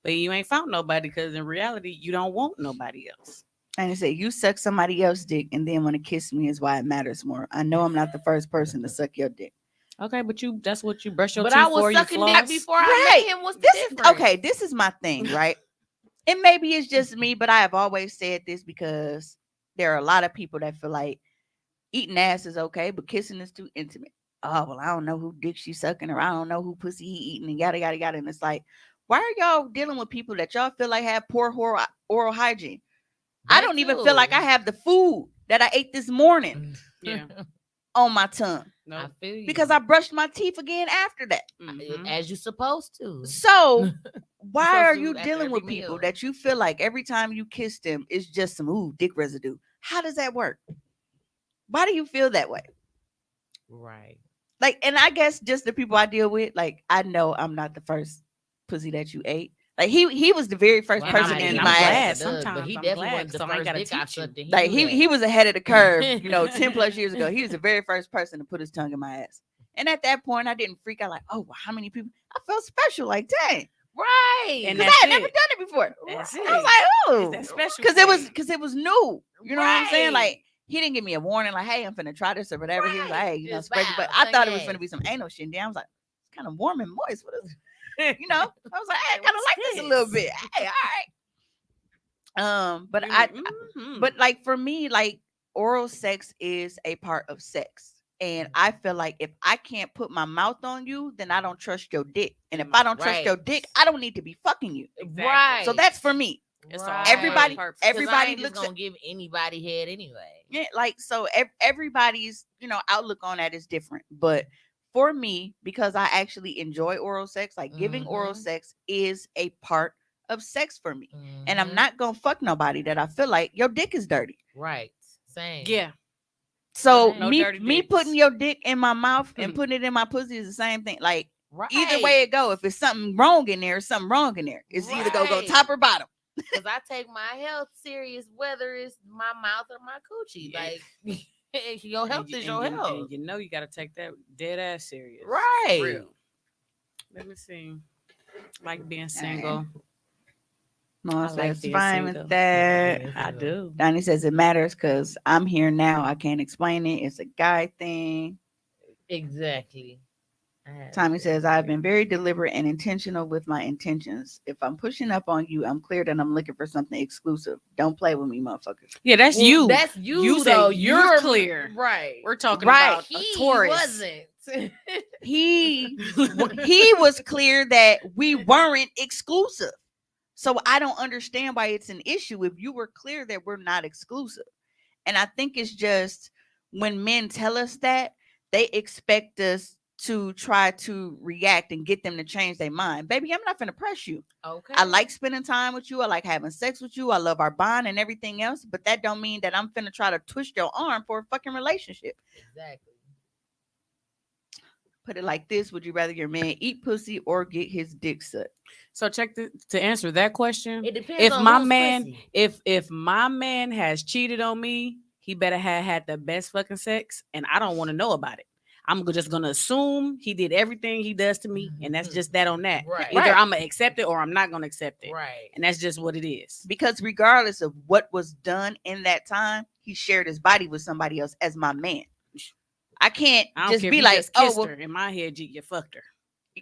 But you ain't found nobody because in reality you don't want nobody else. And he said, "You suck somebody else's dick and then want to kiss me is why it matters more. I know I'm not the first person to suck your dick." Okay, but that's what you brush your But teeth I was for. You sucking dick floss. before I Right. met him. What's the This difference? okay, this is my thing, right? And maybe it's just me, but I have always said this because there are a lot of people that feel like eating ass is okay, but kissing is too intimate. Oh, well, I don't know who dick she's sucking, or I don't know who pussy he eating, and yada yada yada. And it's like, why are y'all dealing with people that y'all feel like have poor oral hygiene? I That don't even feel like too. I have the food that I ate this morning Yeah. on my tongue No. I feel you. because I brushed my teeth again after that. Mhm. As you supposed to. So why supposed are to you after dealing every with people meal. that you feel like every time you kiss them, it's just some dick residue? How does that work? Why do you feel that way? Right. Like, and I guess just the people I deal with, like, I know I'm not the first pussy that you ate. Like he was the very first Well, person I to might eat I'm my be glad ass. Doug, but sometimes he I'm definitely glad, wasn't the so I ain't first gotta dick I teach you. sucked. And Like knew he that. was ahead of the curve, 10+ years ago. He was the very first person to put his tongue in my ass. And at that point, I didn't freak out like, oh, well, how many people? I felt special, like, dang, Right. And because I that's had never it. done it before. That's I it. was like, oh, It's that special because thing. it was new. You know what I'm saying? Right. Like he didn't give me a warning, like, hey, I'm finna try this or whatever. He was like, Right. hey, Just spread your bow, butt. I suck thought it was ass. gonna be some anal shit. And then I was like, it's kind of warm and moist. What is you know? I was like, hey, I Hey, kind of what's like this a little this? bit. Hey, all right. But You're I like, mhm. but like for me, like oral sex is a part of sex. And I feel like if I can't put my mouth on you, then I don't trust your dick. And if I don't trust Right. your dick, I don't need to be fucking you. Right. So that's for me. It's all Everybody- purpose. Because I everybody ain't just looks gonna give anybody head anyway. Yeah, like so everybody's, outlook on that is different. But for me, because I actually enjoy oral sex, like giving oral Mhm. sex is a part of sex for me. And I'm Mhm. not gonna fuck nobody that I feel like your dick is dirty. Right. Same. Yeah. So No me dirty me dicks. putting your dick in my mouth and putting it in my pussy is the same thing. Like Right. either way it go, if it's something wrong in there, it's something wrong in there. It's either go Right. top or bottom. Because I take my health serious, whether it's my mouth or my coochie. Yeah. Like your health is your and health. you know you gotta take that dead ass serious. Right. For real. Let me see. Like being single. Mom I like says being fine single. with that. Yes, I it is. do. Donnie says it matters because I'm here now. I can't explain it. It's a guy thing. Exactly. I had Tommy to says say I've it. been very deliberate and intentional with my intentions. If I'm pushing up on you, I'm clear that I'm looking for something exclusive. Don't play with me, motherfuckers. Yeah, that's Well, you. That's you, You say though. you're clear. Right. We're talking Right. about a He Taurus. wasn't. He he was clear that we weren't exclusive. So I don't understand why it's an issue if you were clear that we're not exclusive. And I think it's just when men tell us that, they expect us to try to react and get them to change their mind. Baby, I'm not going to press you. Okay. I like spending time with you. I like having sex with you. I love our bond and everything else. But that don't mean that I'm finna try to twist your arm for a fucking relationship. Exactly. Put it like this: would you rather your man eat pussy or get his dick sucked? So to answer that question, It depends if on my who's man pussy. if my man has cheated on me, he better have had the best fucking sex, and I don't want to know about it. I'm just gonna assume he did everything he does to me, and that's just that on that. Right. Either Right. I'm gonna accept it or I'm not gonna accept it, Right. and that's just what it is. Because regardless of what was done in that time, he shared his body with somebody else as my man. I can't I don't just care be if you like, just oh, kissed well, her. In my head, you fucked her,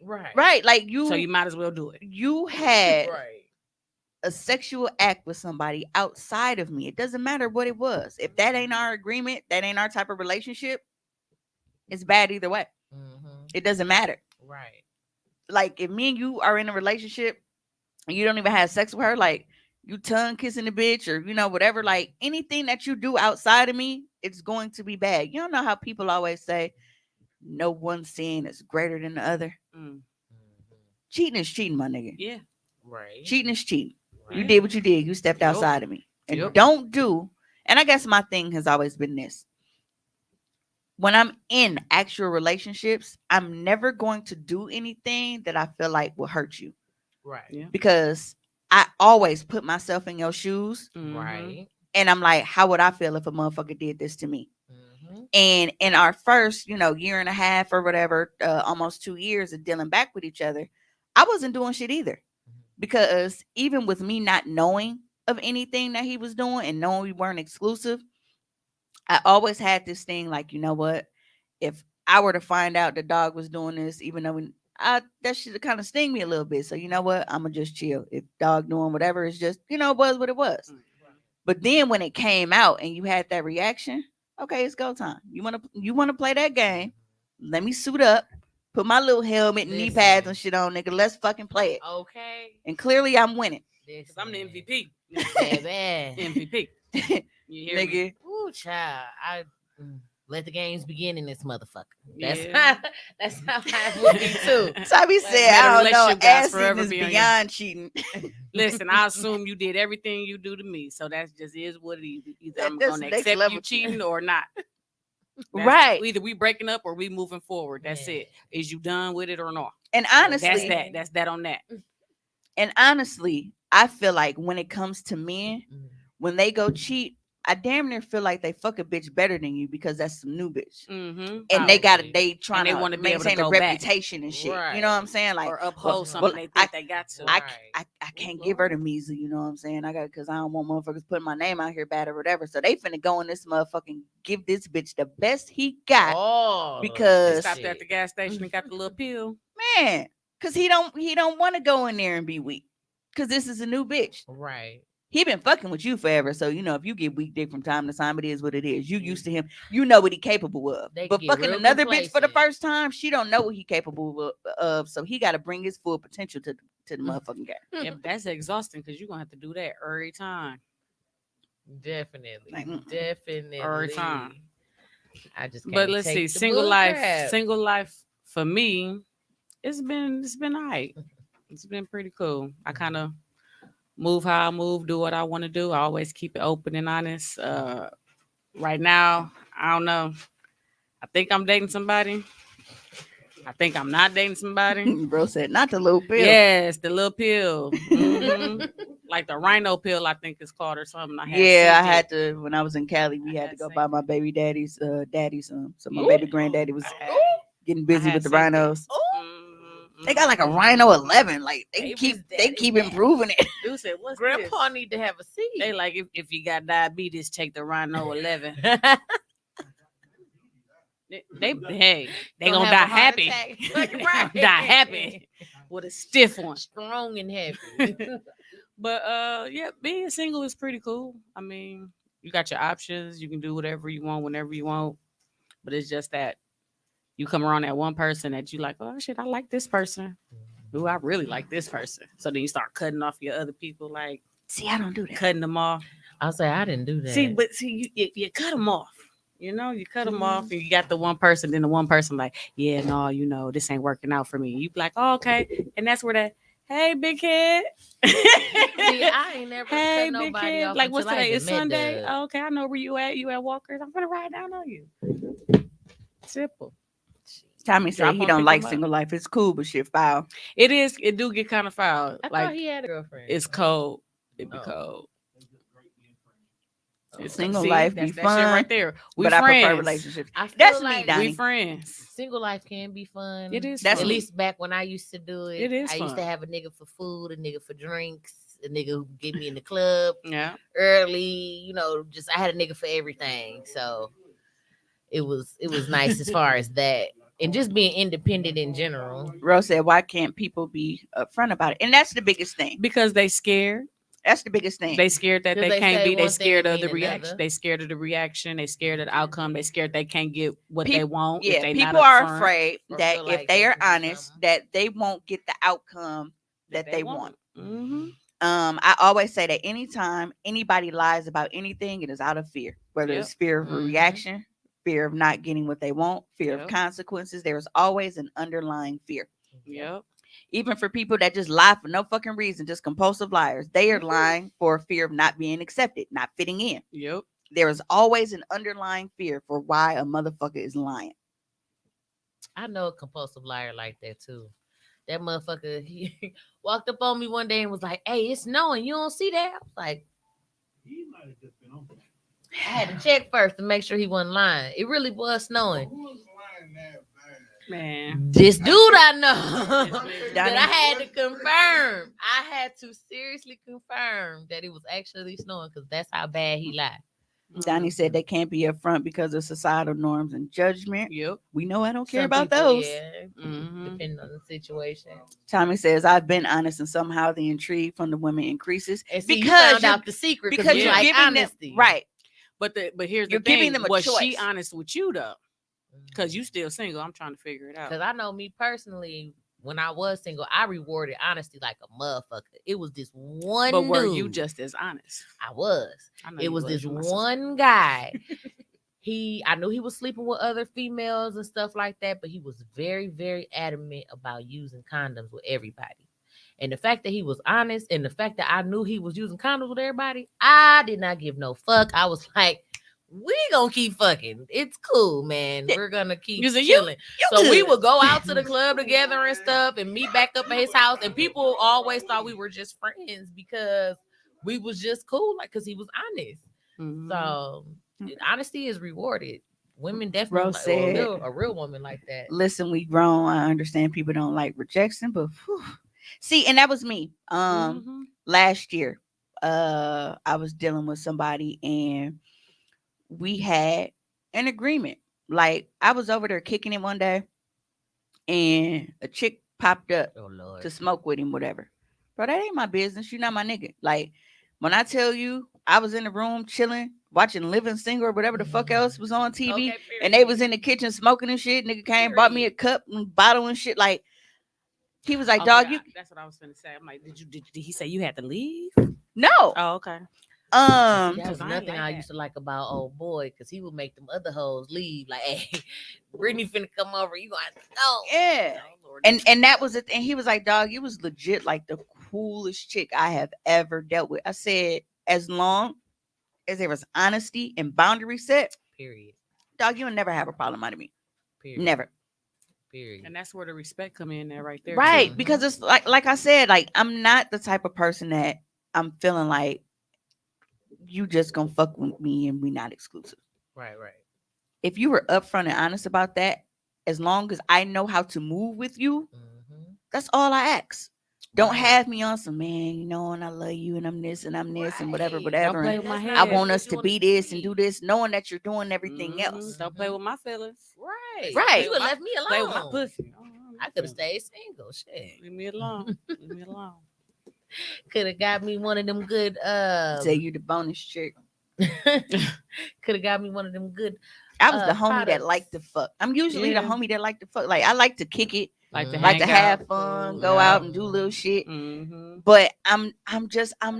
Right. right, like so you might as well do it. you had Right. a sexual act with somebody outside of me. It doesn't matter what it was. If that ain't our agreement, that ain't our type of relationship, it's bad either way. Mm-hmm. It doesn't matter. Right. Like if me and you are in a relationship and you don't even have sex with her, like you tongue kissing the bitch or whatever, like anything that you do outside of me, it's going to be bad. You don't know how people always say, no one sin is greater than the other. Mm. Cheating is cheating, my nigga. Yeah. Right. Cheating is cheating. You Right. did what you did. You stepped Yup. outside of me. And Yup. don't do, and I guess my thing has always been this. When I'm in actual relationships, I'm never going to do anything that I feel like will hurt you Right. Yeah. because I always put myself in your shoes Mhm. Right. and I'm like, how would I feel if a motherfucker did this to me? Mm-hmm. And in our first, year and a half or whatever, almost 2 years of dealing back with each other, I wasn't doing shit either. Because even with me not knowing of anything that he was doing and knowing we weren't exclusive, I always had this thing like, you know what? If I were to find out the dog was doing this, even though that should kind of sting me a little bit. So you know what? I'm gonna just chill. If dog doing whatever, it's just it was what it was. But then when it came out and you had that reaction, okay, it's go time. You wanna play that game? Let me suit up, put my little helmet and knee pads and shit on, nigga. Let's fucking play it. Okay. And clearly I'm winning, Cause I'm the MVP. Baby. MVP. You hear me? nigga. Ooh, child. Let the games begin in this motherfucker. That's Yeah. that's how I would be too. So I be Like, saying, better I don't know, relationship guys ass eating forever is be on your- beyond cheating. Listen, I assume you did everything you do to me, so that just is what it is. Either I'm That's gonna next accept level you shit. cheating or not. Right. Either we breaking up or we moving forward. That's Yeah. it. Is you done with it or not? And That's honestly, that. That's that on that. I feel like when it comes to men, Mhm. when they go cheat, I damn near feel like they fuck a bitch better than you because that's some new bitch. Mm-hmm. And they trying they to wanna be able to maintain a go back. reputation and shit. You know what I'm saying? Like, or uphold well, something well, they think they got to. I, Right. I can't give her the measly, you know what I'm saying? Because I don't want motherfuckers putting my name out here bad or whatever. So they finna go in this motherfucking give this bitch the best he got. Oh, They because- stopped at the gas station and got the little pill. Man, because he don't want to go in there and be weak. Because this is a new bitch. right. He been fucking with you forever. So, if you get weak dick from time to time, it is what it is. You used to him. You know what he capable of. They But get fucking real another bitch for the complacent. first time, she don't know what he capable of. So he got to bring his full potential to the motherfucking game. Yeah, but that's exhausting because you're gonna have to do that every time. Definitely. Like, Definitely. Every time. I just can't But let's take see, the single bull life, crap. single life for me, it's been alright. It's been pretty cool. I kind of move how I move, do what I want to do. I always keep it open and honest. Right now, I don't know. I think I'm dating somebody. I think I'm not dating somebody. Bro said, not the little pill. Yes, the little pill. Mhm. Like the rhino pill, I think it's called or something. I Yeah, I seen it. had to, when I was in Cali, we I had had to go seen buy my it. baby daddy's some. So my Yeah. baby granddaddy was getting busy had with the seen it. rhinos. Mhm, They got like a mhm. Rhino 11. Like they Baby's keep daddy mad. improving it. Dude said, "What's Grandpa this?" need to have a seat. They like if you got diabetes, take the Rhino 11. They gonna die have a heart happy. attack. They gonna Right. die happy with a stiff one. Strong and happy. But yeah, being single is pretty cool. I mean, you got your options. You can do whatever you want whenever you want. But it's just that you come around that one person that you like, oh shit, I like this person. Ooh, I really like this person. So then you start cutting off your other people, like See, I don't do that. cutting them off. I'll say I didn't do that. See, you cut them off. You cut them off, and you got the one person. Then the one person like, yeah, no, this ain't working out for me. You be like, oh, okay, and that's where that, hey, big head. See, I ain't never Hey, cut big nobody kid. off Like, what's until I today? even It's met Sunday. Doug. Oh, okay, I know where you at. You at Walker's. I'm gonna ride down on you. Simple. Tommy said Drop he on, don't pick like 'em up. single life. It's cool, but shit foul. It is. It do get kind of foul. I thought Like he had a girlfriend. it's cold. It be Oh. cold. It's Single see, life that's be that shit fun, right there. We but friends. I prefer relationships. I feel That's me, like Donnie. We friends. single life can be fun. It is That's At fun. me. least back when I used to do it. It is I used to fun. have a nigga for food, a nigga for drinks, a nigga who get me in the club Yeah. early. Just I had a nigga for everything. So it was nice as far as that. And just being independent in general. Rose said, why can't people be upfront about it? And that's the biggest thing. Because they scared. That's the biggest thing. They scared that 'Cause they they can't say be. They one thing scared and of the mean reaction. another. They scared of the reaction. They scared of the outcome. They scared they can't get what they Peop- want. if yeah, they people not are upfront. afraid Or that feel if like they they are can do honest, something. that they won't get the outcome that they want. Mm-hmm. I always say that anytime anybody lies about anything, it is out of fear, whether Yep. it's fear of a Mhm. reaction, fear of not getting what they want, fear of Yep. consequences. There's always an underlying fear. Yep. Even for people that just lie for no fucking reason, just compulsive liars, they are lying for fear of not being accepted, not fitting in. Yep. There is always an underlying fear for why a motherfucker is lying. I know a compulsive liar like that too. That motherfucker, he walked up on me one day and was like, "Hey, it's snowing. You don't see that?" I was like, He might have just been on that. I had to check first to make sure he wasn't lying. It really was snowing. Who was lying that bad? Man. This dude I know that Donnie. I had to confirm. I had to seriously confirm that it was actually snowing because that's how bad he lied. Donnie said they can't be upfront because of societal norms and judgment. Yep. We know I don't care Some about people, those. Yeah, Mhm. depending on the situation. Tommy says, I've been honest, and somehow the intrigue from the women increases. And see, you Because found you're- out the secret Because you you're like giving honesty. them right. But here's You're the thing. giving them a Was she choice. honest with you though? Because you still single. I'm trying to figure it out. Because I know me personally, when I was single, I rewarded honesty like a motherfucker. It was this one But were dude. you just as honest? I was. I know It you was this you my sister. one guy. I knew he was sleeping with other females and stuff like that, but he was very, very adamant about using condoms with everybody. And the fact that he was honest and the fact that I knew he was using condoms with everybody, I did not give no fuck. I was like, we gonna keep fucking. It's cool, man. We're gonna keep You said, chilling. You So we good. would go out to the club together and stuff and meet back up at his house. And people always thought we were just friends because we was just cool, like because he was honest. Mhm. So honesty is rewarded. Women definitely Rose like, said- a real woman like that. Listen, we grown. I understand people don't like rejection, but whew. See, and that was me. Mhm. Last year, I was dealing with somebody, and we had an agreement. Like I was over there kicking it one day, and a chick popped up Oh Lord. to smoke with him, whatever. Bro, that ain't my business. You're not my nigga. Like when I tell you, I was in the room chilling, watching Living Single or whatever the fuck else was on TV, Okay, and they period. was in the kitchen smoking and shit. Nigga came, bought me a cup and bottle and shit. Like he was like, Okay, dog, you that's what I was gonna say. I'm like, did he say you had to leave? no. Oh, okay. See, that was 'cause I ain't nothing like I that. used to like about old boy because he would make them other hoes leave. Like, hey, Brittany finna come over. You gonna have to go. Yeah. Oh, Lord. And that was it. And he was like, dog, you was legit like the coolest chick I have ever dealt with. I said, as long as there was honesty and boundary set, Period. dog, you'll never have a problem out of me. Period. Never. Period. And that's where the respect come in there right there. Right. too. Because it's like I said, like I'm not the type of person that I'm feeling like you just gonna fuck with me and we not exclusive. Right. Right. If you were upfront and honest about that, as long as I know how to move with you, Mhm. that's all I ask. Don't Right. have me on some man, you know, and I love you and I'm this and I'm this and whatever, Right. whatever. Don't play and with my That's head. I not want what us you to on be the this and do street. this, knowing that you're doing everything Mhm. else. Don't play with my feelings. Right. Right. You would left me alone. Play with my pussy. I could have stayed single. Shit. Leave me alone. Leave me alone. Could have got me one of them good. Say you the bonus chick. Could have got me one of them good. I was the homie that products. liked to fuck. I'm usually Yeah. the homie that like to fuck. Like I like to kick it, Like to Mhm. like to hang have out. fun, go Yeah. out and do little shit. Mm-hmm. But I'm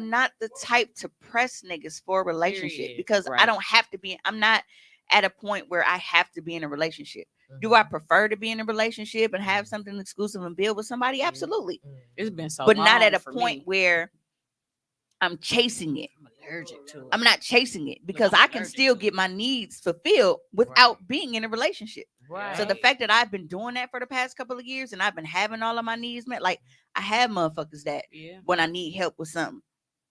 not the type to press niggas for a relationship Period. because I Right. don't have to be. I'm not at a point where I have to be in a relationship. Do I prefer to be in a relationship and have something exclusive and build with somebody? Absolutely. It's been so But long not at a for point me. where I'm chasing it. I'm allergic to it. I'm not chasing it because I'm I can allergic still to get my needs fulfilled without being in a relationship. Right. So the fact that I've been doing that for the past couple of years and I've been having all of my needs met, like I have motherfuckers that Yeah. when I need help with something,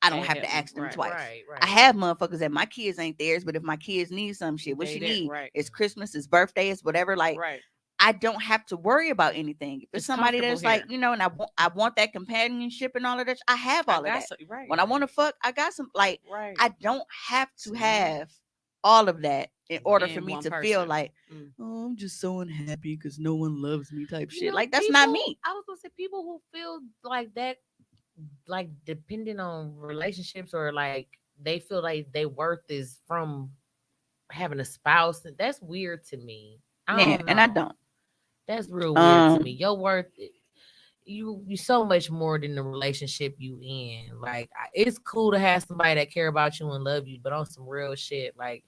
I don't They have help to me. ask them Right, twice. Right. Right. I have motherfuckers that my kids ain't theirs, but if my kids need some shit, what They you there, need? right. It's Christmas, it's birthday, it's whatever. Like Right. I don't have to worry about anything. If it's It's somebody comfortable that's like, here. you know, and I want that companionship and all of that, I have all of that. Right. When I want to fuck, I got some like right. I don't have to Mhm. have all of that in order for In me one to feel person. like, Mm. oh, I'm just so unhappy because no one loves me type You shit. know, Like that's not people- me. I was gonna say people who feel like that, like depending on relationships or like they feel like their worth is from having a spouse. That's weird to me. I Yeah, don't and I know. don't. That's real weird to me. Your worth, you so much more than the relationship you in. Like it's cool to have somebody that care about you and love you, but on some real shit, like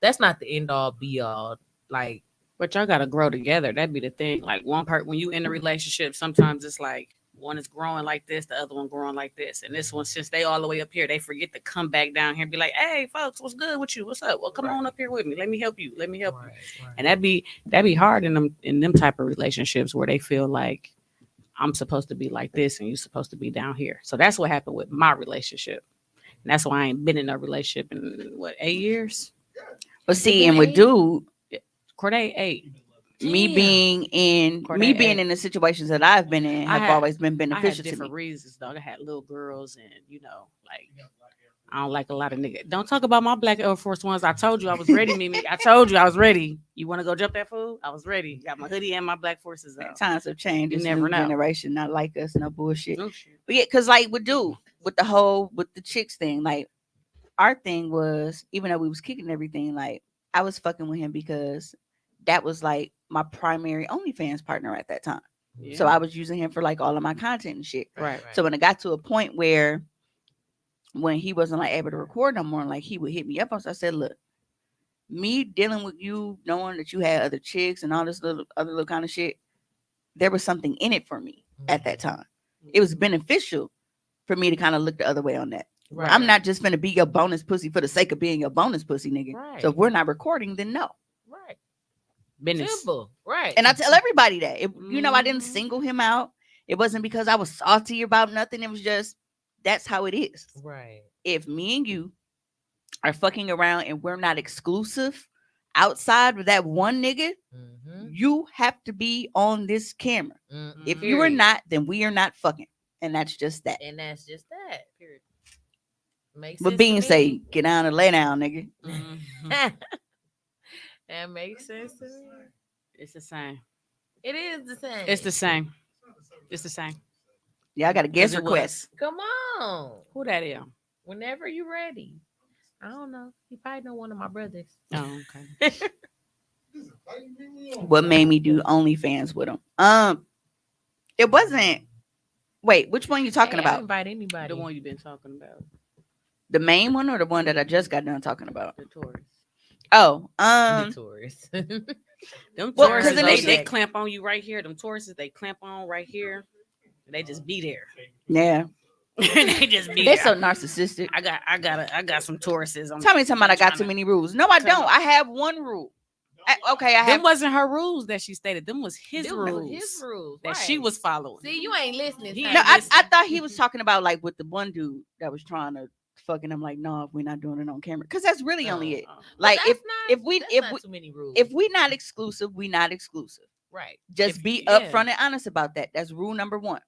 that's not the end all be all. like But y'all gotta grow together. That'd be the thing. Like one part when you in a relationship, sometimes it's like one is growing like this, the other one growing like this. And this one, since they all the way up here, they forget to come back down here and be like, hey folks, what's good with you? What's up? Well, come on up here with me. Let me help you. Let me help you. And that'd be hard in them type of relationships where they feel like I'm supposed to be like this and you're supposed to be down here. So that's what happened with my relationship. And that's why I ain't been in a relationship in what, 8 years? But Has it see, been and with 8? dude, Corday 8. me Damn. being Corday in the situations that I've been in I have had always been I had beneficial to me. different reasons, dog. I had little girls, and like I don't like a lot of niggas. Don't talk about my black Air Force Ones. I told you I was ready, Mimi. I told you I was ready. You want to go jump that fool? I was ready. Got my hoodie and my black forces out. Times have changed. You This never new know. generation not like us, no bullshit. No shit. But yeah, cause like with dude, with the chicks thing, like our thing was, even though we was kicking everything, like I was fucking with him because that was like my primary OnlyFans partner at that time. Yeah. So I was using him for like all of my content and shit. Right. So when it got to a point where when he wasn't like able to record no more, like he would hit me up, I said, look, me dealing with you, knowing that you had other chicks and all this little kind of shit, there was something in it for me at that time. It was beneficial for me to kind of look the other way on that. Right. I'm not just gonna be your bonus pussy for the sake of being your bonus pussy, nigga. Right. So if we're not recording, then no. Right. Business. Simple. Right. And I tell everybody that. I didn't Mhm. single him out. It wasn't because I was salty about nothing. It was just that's how it is. Right. If me and you are fucking around and we're not exclusive outside with that one nigga, Mm-hmm. you have to be on this camera. Mm-hmm. If you are not, then we are not fucking. And that's just that. And that's just that. Period. Makes But sense Bean to say, me. get down and lay down, nigga. Mhm. That makes sense to me. It's the same. It is the same. It's the same. It's the same. Yeah, I got a guest 'Cause it request. Come on. Who that is? Whenever you're ready. I don't know. He probably know one of my brothers. Oh, okay. What made me do OnlyFans with him? It wasn't. Wait, which one you talking Hey, I about? invite anybody. The one you've been talking about, The main one or the one that I just got done talking about? the Taurus. Oh, The tourists. Them Well, Tauruses, 'cause they initially- clamp on you right here. Them Tauruses, they clamp on right here. They just be there. yeah, They just be they're there. so narcissistic. I got some Tauruses. Tell me something about I got too tryna- many rules. No, I Come don't. on. I have one rule. Okay, I Them have. wasn't her rules that she stated. Them was his Them was rules His rules. that she right. was following. See, you ain't listening. He Ty. No, ain't I listen. thought he was talking about like with the one dude that was trying to fucking. I'm like, no, we're not doing it on camera because that's really only it. Oh. But Like that's if not, we that's if not we too many rules. if we not exclusive, we not exclusive. right. Just If- be yeah. upfront and honest about that. That's rule number one.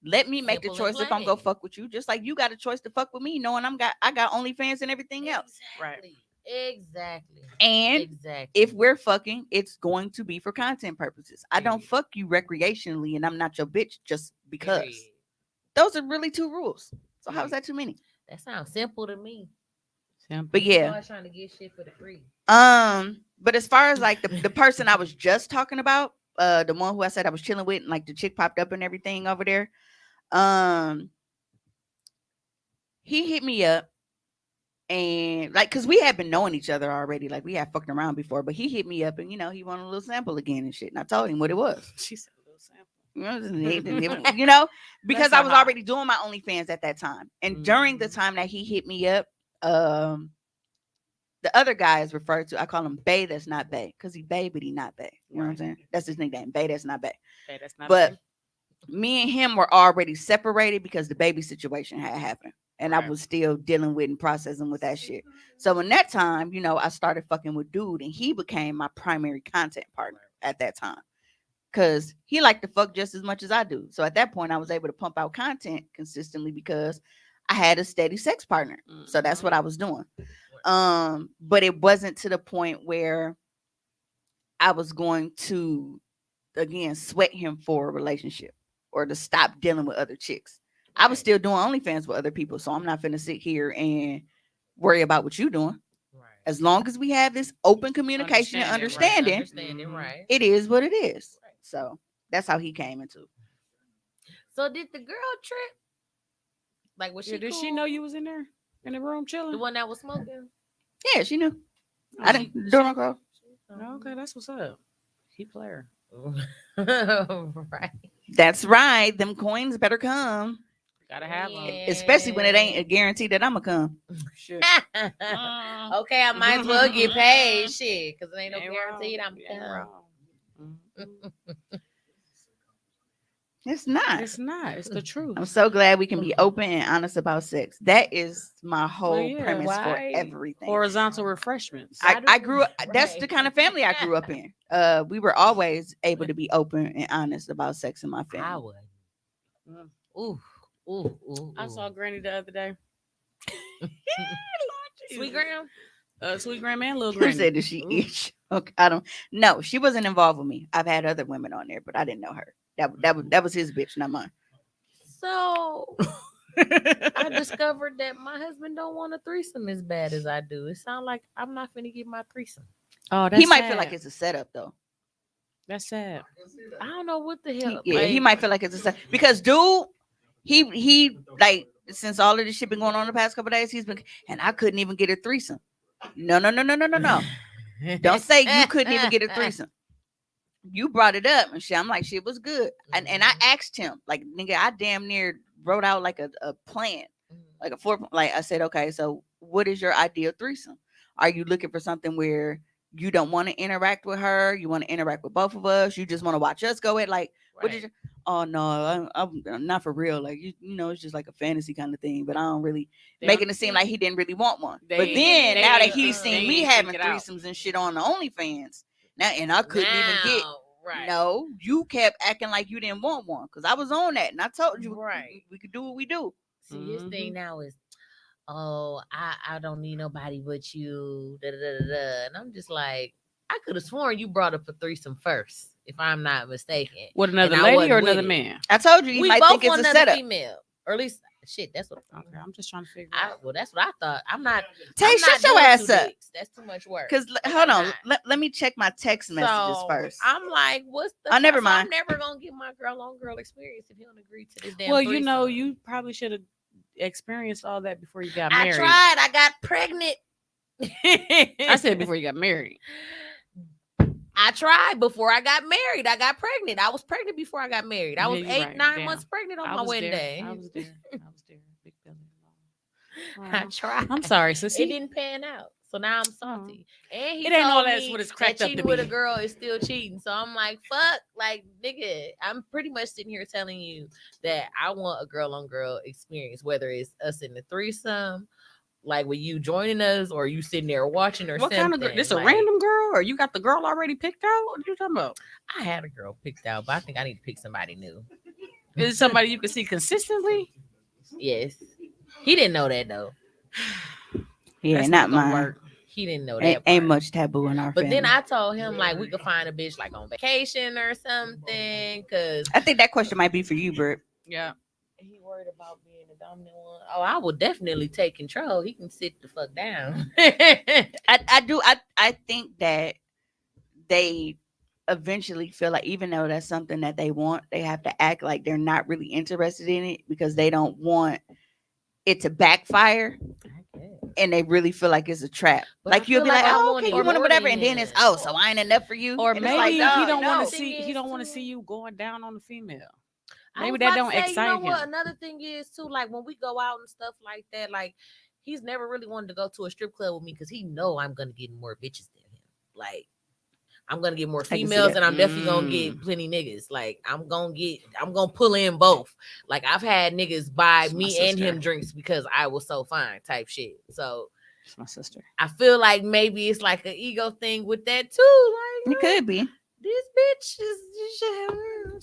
Let me make the Simple and choice if I'm gonna plain. fuck with you, just like you got a choice to fuck with me, knowing I got OnlyFans and everything else. Exactly. Exactly. And Exactly. if we're fucking, it's going to be for content purposes. I don't fuck you recreationally, and I'm not your bitch just because. Period. Those are really two rules. So how's that too many? That sounds simple to me. Simple. But You yeah, always trying to get shit for the free. but as far as like the person I was just talking about, the one who I said I was chilling with, and like the chick popped up and everything over there, he hit me up and like because we had been knowing each other already, like we had fucked around before, but he hit me up and he wanted a little sample again and shit, and I told him what it was. She said a little sample. Because That's I was a hot. already doing my OnlyFans at that time, and during the time that he hit me up, the other guy is referred to. I call him Bay. That's not Bay, because he Bay, but he not Bay. You know what I'm Right. saying? That's his nickname, Bay. That's not Bay. Okay, that's not But bad. me and him were already separated because the baby situation had happened, and I Right. was still dealing with and processing with that shit. So in that time, I started fucking with dude, and he became my primary content partner at that time. Cause he liked to fuck just as much as I do. So at that point, I was able to pump out content consistently because I had a steady sex partner. So that's what I was doing. But it wasn't to the point where I was going to again sweat him for a relationship or to stop dealing with other chicks. I was still doing OnlyFans with other people, so I'm not finna sit here and worry about what you doing. Right. As long as we have this open communication and Understanding, right. understanding, Understanding, right? it is what it is. Right. So that's how he came into. So did the girl trip? Like was she? Yeah, did she cool? know you was in there in the room chilling? The one that was smoking. Yeah, she knew. Oh, I didn't do my call. Okay, that's what's up. He player. Right. That's right. Them coins better come. Gotta have them. Especially when it ain't a guarantee that I'ma come. Shit. Okay, I might as well get paid, shit, because it ain't no Ain't guaranteed wrong. I'm Ain't coming. wrong. Mhm. It's not. It's not. It's the truth. I'm so glad we can be open and honest about sex. That is my whole yeah, premise for why everything. Horizontal refreshments. I grew up. That's the kind of family I grew up in. We were always able to be open and honest about sex in my I family. would. Mm. Ooh, ooh, ooh. I saw Granny the other day. Sweet Graham. Sweet grandma and little Who granny. said that she Ooh. each? Okay, I don't. No, she wasn't involved with me. I've had other women on there, but I didn't know her. That was his bitch, not mine. So I discovered that my husband don't want a threesome as bad as I do. It sounds like I'm not finna get my threesome. Oh, that's He might sad. feel like it's a setup though. That's sad. I don't know what the hell. He might feel like it's a setup because dude, he like since all of this shit been going on the past couple days, he's been and I couldn't even get a threesome. No. Don't say you couldn't even get a threesome. You brought it up and shit. I'm like, shit was good. And I asked him, like, nigga, I damn near wrote out like a plan, like a like I said, okay, so what is your ideal threesome? Are you looking for something where you don't want to interact with her? You want to interact with both of us? You just want to watch us go at like, what is your, oh no, I'm not for real. Like, you know, it's just like a fantasy kind of thing, but I don't really making it seem like he didn't really want one. But then now that he's seen me having threesomes and shit on the OnlyFans, now and I couldn't even get. Right. No, you kept acting like you didn't want one because I was on that and I told you Right. we could do what we do. See, his thing now is, oh, I don't need nobody but you. Da, da, da, da, da. And I'm just like, I could have sworn you brought up a threesome first, if I'm not mistaken. With another And I lady wasn't or with another it. man? I told you he We might both think it's want a another setup. female, or at least shit. That's what. Okay, I'm just trying to figure out. Well, that's what I thought. I'm not. Tay, I'm shut not your doing ass two up. dicks. That's too much work. Because Like, hold I'm on, not. let me check my text messages So, first. I'm like, what's the? Oh, never so mind. I'm never gonna get my girl on girl experience if he don't agree to this damn. Well, you know, threesome. you probably should have experienced all that before you got I married. tried. I got pregnant. I said before you got married. I tried before I got married. I got pregnant. I was pregnant before I got married. I Yeah, was you're 8, right. 9 Damn. months pregnant on I my was wedding there. day. I was there. Big belly. I tried. I'm sorry, sissy. It didn't pan out. So now I'm salty. And he It ain't all told that's me what it's that cracked up to cheating with a be. girl is still cheating. So I'm like, fuck, like nigga. I'm pretty much sitting here telling you that I want a girl on girl experience, whether it's us in the threesome, like with you joining us, or you sitting there watching or What something. kind of girl? This a Like, random girl, or you got the girl already picked out? What are you talking about? I had a girl picked out, but I think I need to pick somebody new. Is it somebody you can see consistently? Yes. He didn't know that though. Yeah, That's not gonna mine. work. He didn't know that. Ain't part. much taboo in our But family. then I told him like we could find a bitch like on vacation or something, cause I think that question might be for you, Bert. Yeah. he worried about being the dominant one. Oh, I will definitely take control. He can sit the fuck down. I think that they eventually feel like even though that's something that they want, they have to act like they're not really interested in it because they don't want it to backfire. And they really feel like it's a trap. But like I you'll feel be like like, I oh, want okay, it you want more whatever, than and then it's him. so I ain't enough for you. Or And it's maybe like, he dog, don't want no. to see. Thing He is, don't want to too- see you going down on the female. I Maybe was that about to don't say, excite you know what? him. Another thing is too, like when we go out and stuff like that, like he's never really wanted to go to a strip club with me because he know I'm gonna get more bitches than him. Like I'm gonna get more can see females, that. and I'm definitely gonna get plenty niggas. Like I'm gonna pull in both. Like I've had niggas buy That's my me and him sister. drinks because I was so fine, type shit. So It's my sister. I feel like maybe it's like an ego thing with that too. Like It could be. this bitch is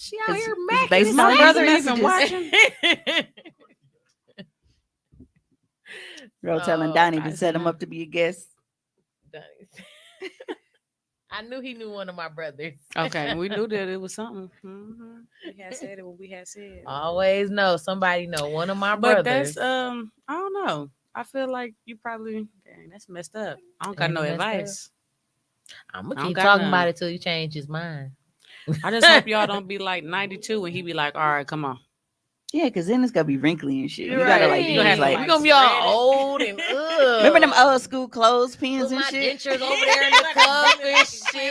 she out It's- here it's macking. based Is on my brother brother even messages. watching? Girl So, telling Donnie to I set him see. up to be a guest. I knew he knew one of my brothers. Okay, we knew that it was something. Mm-hmm. We had said it when we had said. Always know somebody know one of my But brothers. that's I don't know. I feel like you probably dang, that's messed up. I don't got Ain't no it messed up? advice. I'm I gonna don't keep got talking none. about it till he change his mind. I just hope y'all don't be like 92 and he be like, all right, come on. Yeah, because then it's gonna be wrinkly and shit. You're You gotta right. like You use gonna have to, like we gonna be all old and remember them old school clothespins Put and my shit. dentures over there in the cup and shit.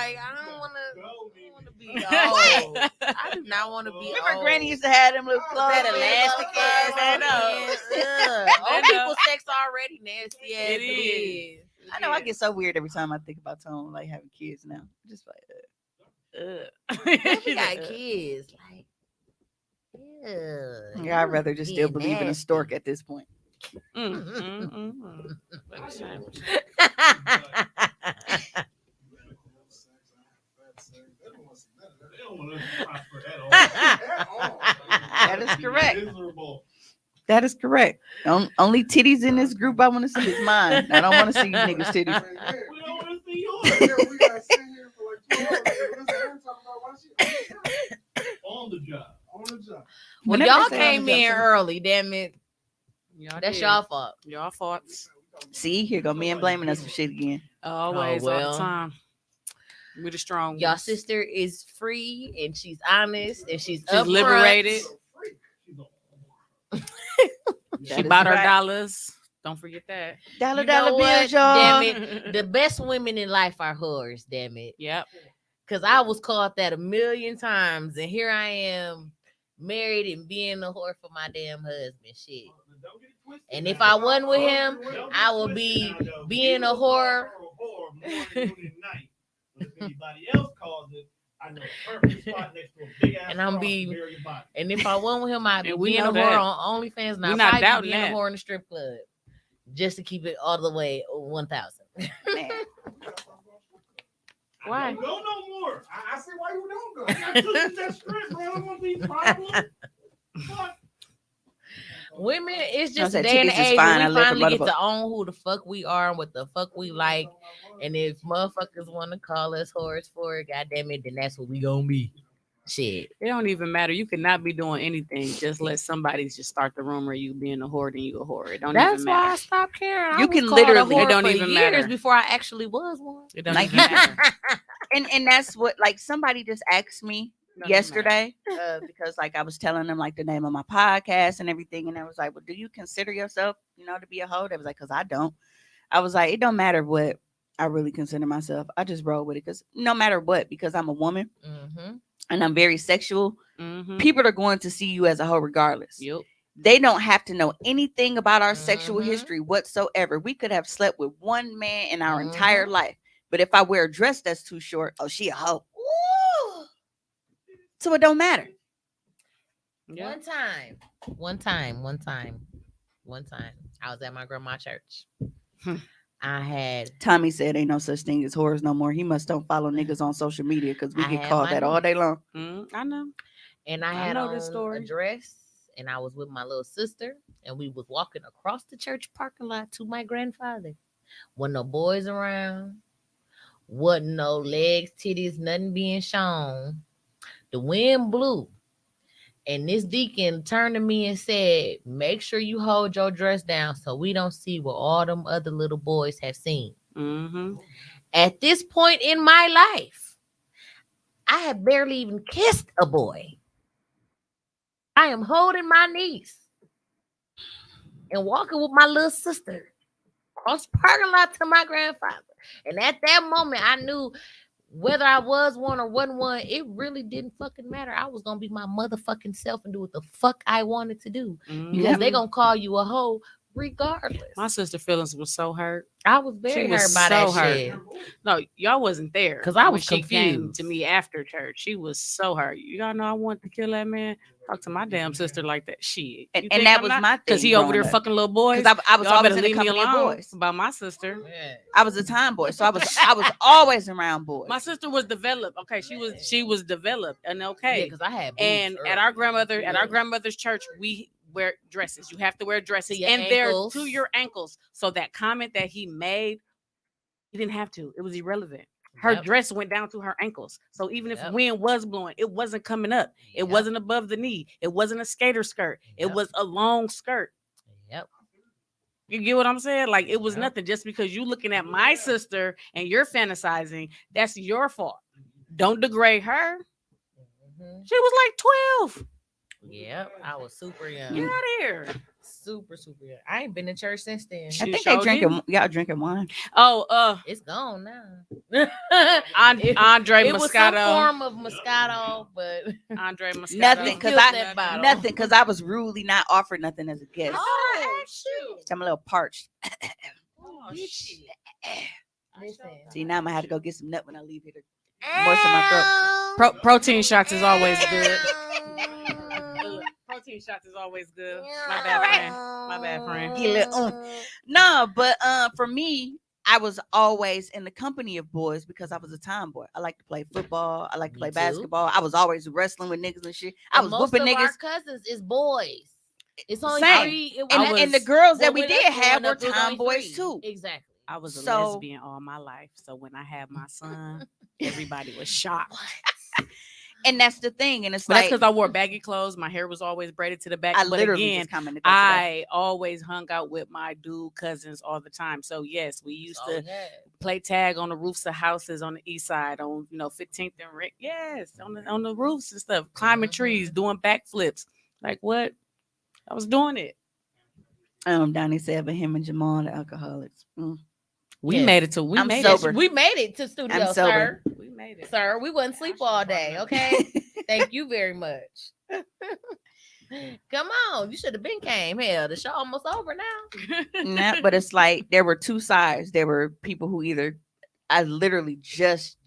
Like I don't want to. Go, Be Mimi. old. I do not want to be Remember old. Granny used to have them little clothes. that elastic ass I know. skin. I Old know. people sex already nasty as It it is. I know I get so weird every time I think about Tone like having kids now. Just like We got kids. Like, ew, yeah, I'd rather just still being believe in a nasty. stork at this point. They don't want us to prosper at all. That is correct. Miserable. That is correct. Only titties in this group I want to see is mine. I don't want to see you niggas titties. We don't want to see yours. We got to sit here for like 2 hours. Listen, talking about why she On the job. on the job. Well, Whenever y'all I say on came the in job, early. Damn it. That's y'all fault. Y'all faults. see, here go men blaming us for shit again. Always, all well. the time. We the strong Y'all ones. sister is free and she's honest and she's She's liberated. She's a- She That is bought her right. dollars. Don't forget that. Dollar You know dollar what? bills, y'all. Damn it. The best women in life are whores, damn it. Yep. Because I was called that a million times, and here I am, married and being a whore for my damn husband. Shit. Don't get it twisted And now. if I wasn't with him, Don't get I will twisted be now, though. being You a will call whore. her a whore morning, noon, and night. But if anybody else calls it, I know a perfect spot next to a big ass And I'm cross be- to bury your body. And if I wasn't with him, I'd be And we being a know whore that. on OnlyFans. We Now, not I'd be doubting being that. a whore in the strip club just to keep it all the way 1,000. Man, Why? I don't go no more. I see why you don't go. I took that strip, bro. I don't want these problems. Fuck. Women, it's I just a said day and titties is age fine. I where we live for finally get motherfuckers. to own who the fuck we are and what the fuck we like. And if motherfuckers want to call us whores for it, goddamn it, then that's what we gonna be. Shit. It don't even matter. You could not be doing anything. Just let somebody just start the rumor you being a whore, then you a whore. It don't That's even why matter. I stopped caring. You I was can called a literally- whore It don't for even years matter. before I actually was one. It don't Like even you- matter. and that's what like somebody just asked me Don't even yesterday because like I was telling them like the name of my podcast and everything, and I was like, well, do you consider yourself, to be a hoe? They was like, because I don't. I was like, it don't matter what I really consider myself. I just roll with it because no matter what, because I'm a woman Mm-hmm. and I'm very sexual, Mm-hmm. people are going to see you as a hoe regardless. Yep. They don't have to know anything about our sexual Mhm. history whatsoever. We could have slept with one man in our Mhm. entire life. But if I wear a dress that's too short, oh, she a hoe. Ooh. So it don't matter. Yeah. One time, I was at my grandma's church. Hmm. I had Tommy said ain't no such thing as whores no more. He must don't follow niggas on social media because we I get had called my that all day long. I know. and I I had know on this story. a dress, and I was with my little sister, and we was walking across the church parking lot to my grandfather. Wasn't no boys around, wasn't no legs, titties, nothing being shown. The wind blew, and this deacon turned to me and said, "Make sure you hold your dress down so we don't see what all them other little boys have seen." Mm-hmm. At this point in my life, I had barely even kissed a boy. I am holding my niece and walking with my little sister across the parking lot to my grandfather. And at that moment, I knew whether I was one or wasn't one, it really didn't fucking matter. I was gonna be my motherfucking self and do what the fuck I wanted to do. Because they gonna call you a hoe regardless. My sister feelings was so hurt. I was very She was hurt by that so hurt. shit. No, y'all wasn't there 'Cause I when was she came confused. to me after church. She was so hurt. Y'all know I wanted to kill that man. Talk to my damn sister like that. Shit. And that was my thing. because he over there growing up. fucking little boys. Because I was Y'all always better in the leave me company of alone boys. about my sister. Yeah. I was a tomboy, so I was always around boys. My sister was developed. Okay, she was developed and okay. Yeah, because I had boobs And at our grandmother's church, we wear dresses. You have to wear dresses, To your and ankles. they're to your ankles. So that comment that he made, he didn't have to. It was irrelevant. Her Yep. dress went down to her ankles. So even if Yep. wind was blowing, it wasn't coming up. It Yep. wasn't above the knee. It wasn't a skater skirt. It Yep. was a long skirt. Yep. You get what I'm saying? Like it was Yep. nothing. Just because you looking at my sister and you're fantasizing, that's your fault. Don't degrade her. Mhm. She was like 12. Yep. I was super young. Get out of here. Super, super young. I ain't been to church since then. I She think they showed drinking. it. Y'all drinking wine. Oh, It's gone now. Andre It was some Moscato. form of Moscato, but Andre Moscato. Nothing, cause killed I that bottle. nothing, cause I was rudely not offered nothing as a guest. Oh, shoot. I'm a little parched. Oh, shit. Listen. See, now I'm gonna have to go get some nut when I leave here to moisten my throat. Protein shots is always good. Look, protein shots is always good. My bad friend. My bad friend. Get a little, No, but for me, I was always in the company of boys because I was a tomboy. I like to play football. I like to Me play too. basketball. I was always wrestling with niggas and shit. I And was most whooping of our niggas. cousins is boys. It's only Same. three. It And, was, and the girls that well, we with did us have growing were up, it was only tomboys three. too. Exactly. I was a So- lesbian all my life. So when I had my son, everybody was shocked. And that's the thing. And it's But that's like because I wore baggy clothes. My hair was always braided to the back. I But literally again, just commented that today. I always hung out with my dude cousins all the time. So yes, we used Oh, to yeah. play tag on the roofs of houses on the east side, on 15th and Rick. Yes, on the roofs and stuff, climbing trees, doing backflips. Like what? I was doing it. Donnie said, but him and Jamal, the alcoholics. We Yes. made it to. We I'm made sober. it. We made it to studio, I'm sober. sir. We made it. Sir, we wouldn't sleep all day, okay? Thank you very much. Come on, you should have been came. Hell, the show almost over now. Nah, but it's like there were two sides. There were people who either I literally just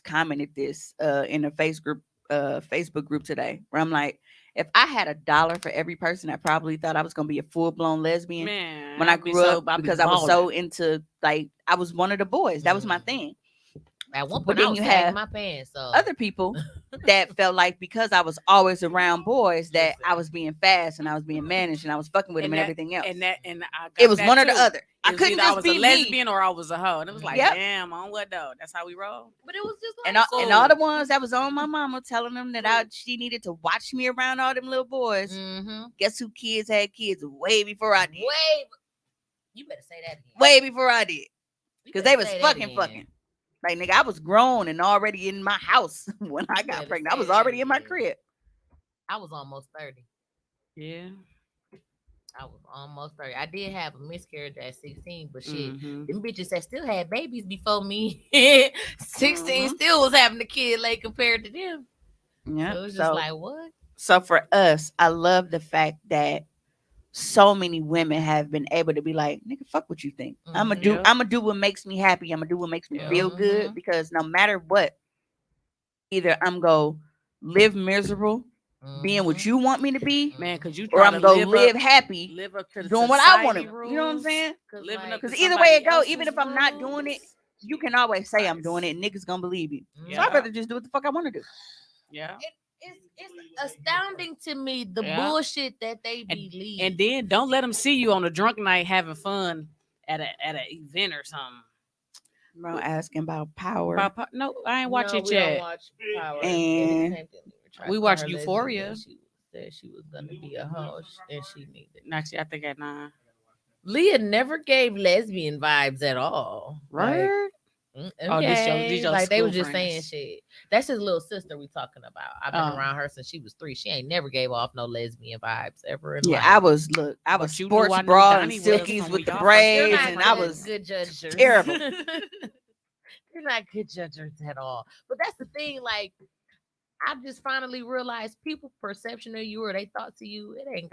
commented this in a Facebook group today where I'm like, if I had $1 for every person that probably thought I was gonna be a full-blown lesbian Man, when I I'd be grew up I'd be because I was balling. so into like I was one of the boys. That was my Mm. thing. At one But point, I then was you sagging have my pants. So Other people that felt like because I was always around boys that I was being fast and I was being managed and I was fucking with them and everything else. And I got It was that one or the too. other. It I was couldn't either I just was be a me. lesbian or I was a hoe, and it was like, Yep. damn, on what though? That's how we roll. but it was just like And all, school. and all the ones that was on my mama telling them that she needed to watch me around all them little boys. Mm-hmm. Guess who kids had kids way before I did? You better say that again. Way before I did. You Because better they was say that fucking. again. Like, nigga, I was grown and already in my house when I You got better pregnant. I say was that already in my again. crib. I was almost 30. Yeah. I was almost 30. I did have a miscarriage at 16, but shit, Mhm. them bitches that still had babies before me, 16 Mhm. still was having a kid like compared to them. Yeah. So it was just like, what? So for us, I love the fact that so many women have been able to be like, nigga, fuck what you think. I'm Mhm. Yeah. gonna do what makes me happy. I'm gonna do what makes me Yeah. feel good Mhm. because no matter what, either I'm gonna live miserable being what Mhm. you want me to be, Man, because you or trying I'm to gonna live live up, happy live up to the doing what I want to. society You know what I'm rules, saying? living up Because to either way it somebody go, even else's if I'm not doing it, rules. you can always say I'm Christ. doing it, and niggas gonna believe you. So Yeah. I'd rather just do what the fuck I want to do. Yeah. It's astounding to me the Yeah. bullshit that they believe. And then don't let them see you on a drunk night having fun at an event or something. Bro, asking about power. No, I ain't watch No, it we yet. don't watch Power. And We watched Euphoria. She said she was gonna be a host, and she needed. Actually, I think at 9. Leah never gave lesbian vibes at all. Right? Like, Oh, these your like they school was just saying friends. shit. That's his little sister we talking about. I've been Oh. around her since she was 3. She ain't never gave off no lesbian vibes ever in yeah, life. I was But was you knew sports I knew bra and Donnie was silkies from with the when y'all first You're braids, not and good, I was good judgers. terrible. You're not good judgers at all. But that's the thing. Like, I just finally realized people' perception of you or they thoughts of you, it ain't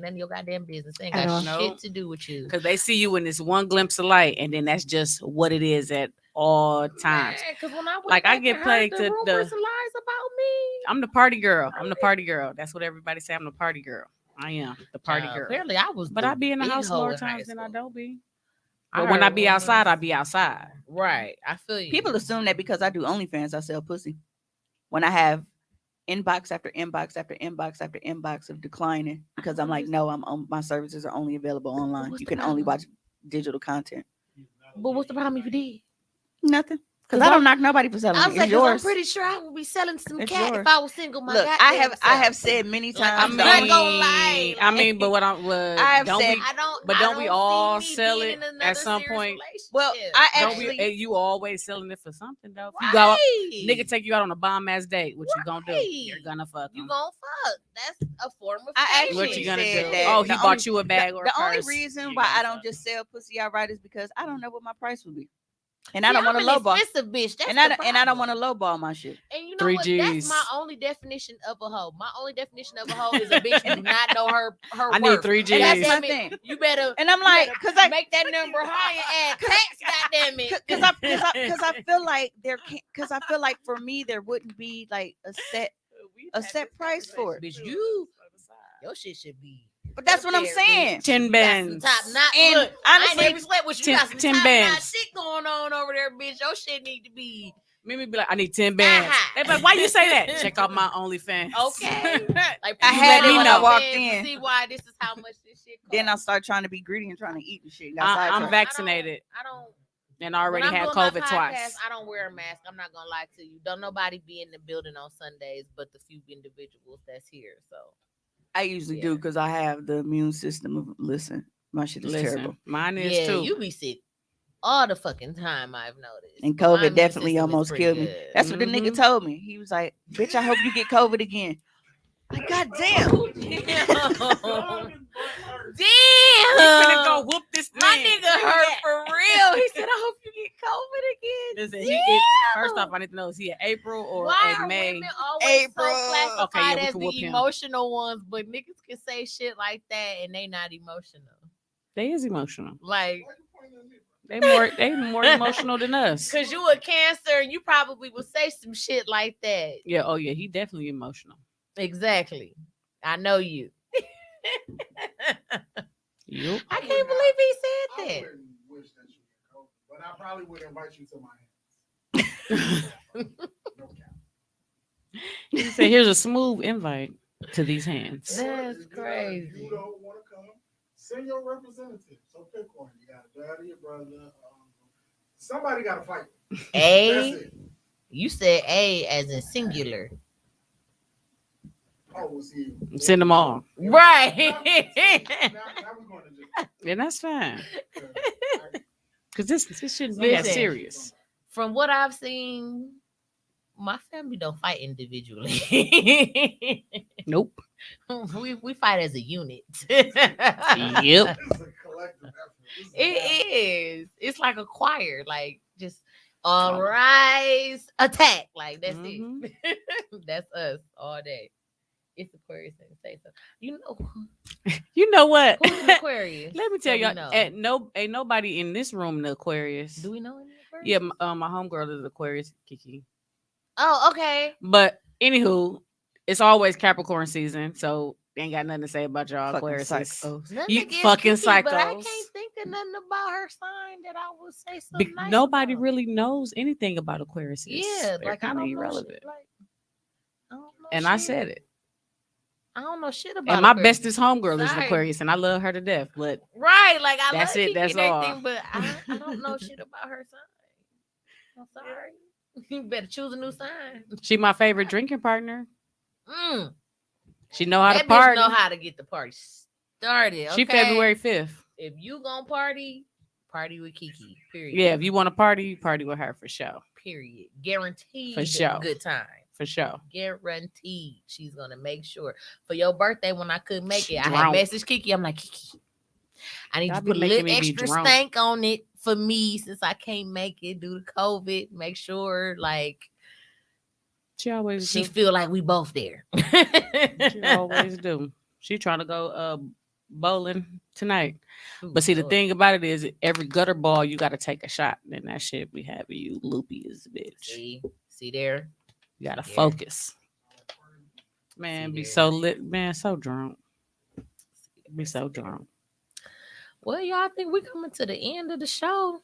none of your goddamn business. It ain't At got all. shit Nope. to do with you. Because they see you in this one glimpse of light, and then that's just what it is at all times. Because when I went Like, I back get and played heard to the the- rumors and lies about me. I'm the party girl. I'm the party girl. That's what everybody say. I'm the party girl. I am the party girl. Apparently, I was. But I be in the big house hoe more in high times than I school. don't be. I But when I heard be outside, I rumors. be outside. Right. I feel you. People assume that because I do OnlyFans, I sell pussy. When I have inbox after inbox after inbox after inbox of declining, because I'm like, no, my services are only available online. What's You the can only problem? watch digital content. But what's the problem if you did? Nothing. Because I don't knock nobody for selling I it. was It's like, 'cause I'm yours. pretty sure I would be selling some It's cat yours. if I was single. My Look, I have said many Like, times. I'm the not only- gonna lie. I mean, but what I have don't said- we? I don't. But I don't we all see me sell being it in at another some serious point? Well, relationship. I Don't actually. we? You always selling it for something though. If you go out, Right. nigga take you out on a bomb ass date. What you gonna do? Right. You're gonna fuck You him. gonna fuck. That's a form of I fetish. actually What you gonna said do? that Oh, the he bought only- you a bag or a The only purse. reason You why gotta I don't fuck. just sell pussy outright is because I don't know what my price would be, and See, I don't want to I'm an lowball. expensive bitch. That's And I the don't want to problem. lowball my shit. And you know 3 what? That's my Gs. only definition of a hoe. My only definition of a hoe is a bitch who do not know her I worth. need 3 Gs. And that's my Goddamn it, thing. You better. And I'm you like, better because I make that number higher and add tax. Goddamn it. because I feel like there can't because I feel like for me there wouldn't be like a set price for it. Bitch, your shit should be. But that's what I'm up there, saying. bitch. 10 You got some bands. top notch. And Look, I ain't honestly, never slept with you. You 10 got some 10 top bands. notch shit going on over there, bitch. Your shit need to be Mimi be like, I need 10 bands. high. They be like, why you say that? Check out my OnlyFans. Okay. Like I you had let it when I walked to in. See why this is how much this shit costs. Then I start trying to be greedy and trying to eat and shit. and got I'm sidetracked. vaccinated I don't. and already when I'm had doing my COVID podcast, twice. I don't wear a mask. I'm not gonna lie to you. Don't nobody be in the building on Sundays, but the few individuals that's here. So I usually do Yeah. because I have the immune system of listen. My shit is terrible. Listen, mine is yeah, too. you be sick all the fucking time. I've noticed. And But my COVID immune definitely system is almost pretty killed me. good. That's what the nigga Mhm. told me. He was like, "Bitch, I hope you get COVID again." Like, God damn. We finna go Damn. whoop this My man. nigga hurt for real. He said, I hope you get COVID again. Listen, Damn. first off, I need to know, is he in April or Why in are May? women always April. so classified Okay, yeah, we as can the whoop him. emotional ones, but niggas can say shit like that and they not emotional? They is emotional. Like, They more emotional than us. cause you a Cancer and you probably would say some shit like that. Yeah, oh yeah, he definitely emotional. Exactly. I know you. Yup. I can't believe he I said that. wouldn't wish that you get COVID, but I probably would invite you to my house. No cap. He said, here's a smooth invite to these hands. That's If crazy. you don't want to come, send your representative. So pick one. You got a daddy, a brother. Somebody got to fight. That's A, it. you said A as in singular. Oh, we'll see you. Send them all. Right. Now we're going to just. And that's fine. I- Because this shouldn't be that Listen. serious. From what I've seen, my family don't fight individually. Nope. we fight as a unit. Yep. This is a collective effort. This is a It is. It's like a choir. Like just all rise, attack. Like that's Mhm. it. That's us all day. It's Aquarius thing to say so. You know You know what? who's an Aquarius? Let me tell that we y'all, know? ain't nobody in this room in the Aquarius. Do we know any Aquarius? Yeah, my homegirl is Aquarius, Kiki. Oh, okay. But anywho, it's always Capricorn season, so ain't got nothing to say about y'all Fucking Aquarius. psychos. Nothing You against fucking Kiki, but I psychos. can't think of nothing about her sign that I would say something nice Nobody about. really knows anything about Aquarius. Yeah, They're like I kind of don't know irrelevant. shit, like, I don't know And I shit. said it. I don't know shit about. And my Aquarius. bestest homegirl is an Sorry. Aquarius, and I love her to death. But Right, like I That's love it, Kiki that's and everything, all. but I don't know shit about her sign. I'm sorry. You better choose a new sign. she my favorite drinking partner. Mm, She know how that to bitch party. know how to get the party started. She okay? February 5th. If you gonna party with Kiki. Period. Yeah, if you want to party with her for sure. Period. Guaranteed. For sure. Good time. For sure. Guaranteed. She's gonna make sure. For your birthday, when I couldn't make it, I had Drunk. messaged Kiki. I'm like, Kiki, I need you Y'all to be put a making little me be extra drunk. stank on it for me since I can't make it due to COVID. Make sure like She always she do. feel like we both there. She always do. She trying to go bowling tonight. But see, the Lord. thing about it is, every gutter ball you got to take a shot, and that shit be having you loopy as a bitch. See there. You got to Yeah. focus. Man, See be there. so lit. Man, so drunk. Be so drunk. Well, y'all think we coming to the end of the show?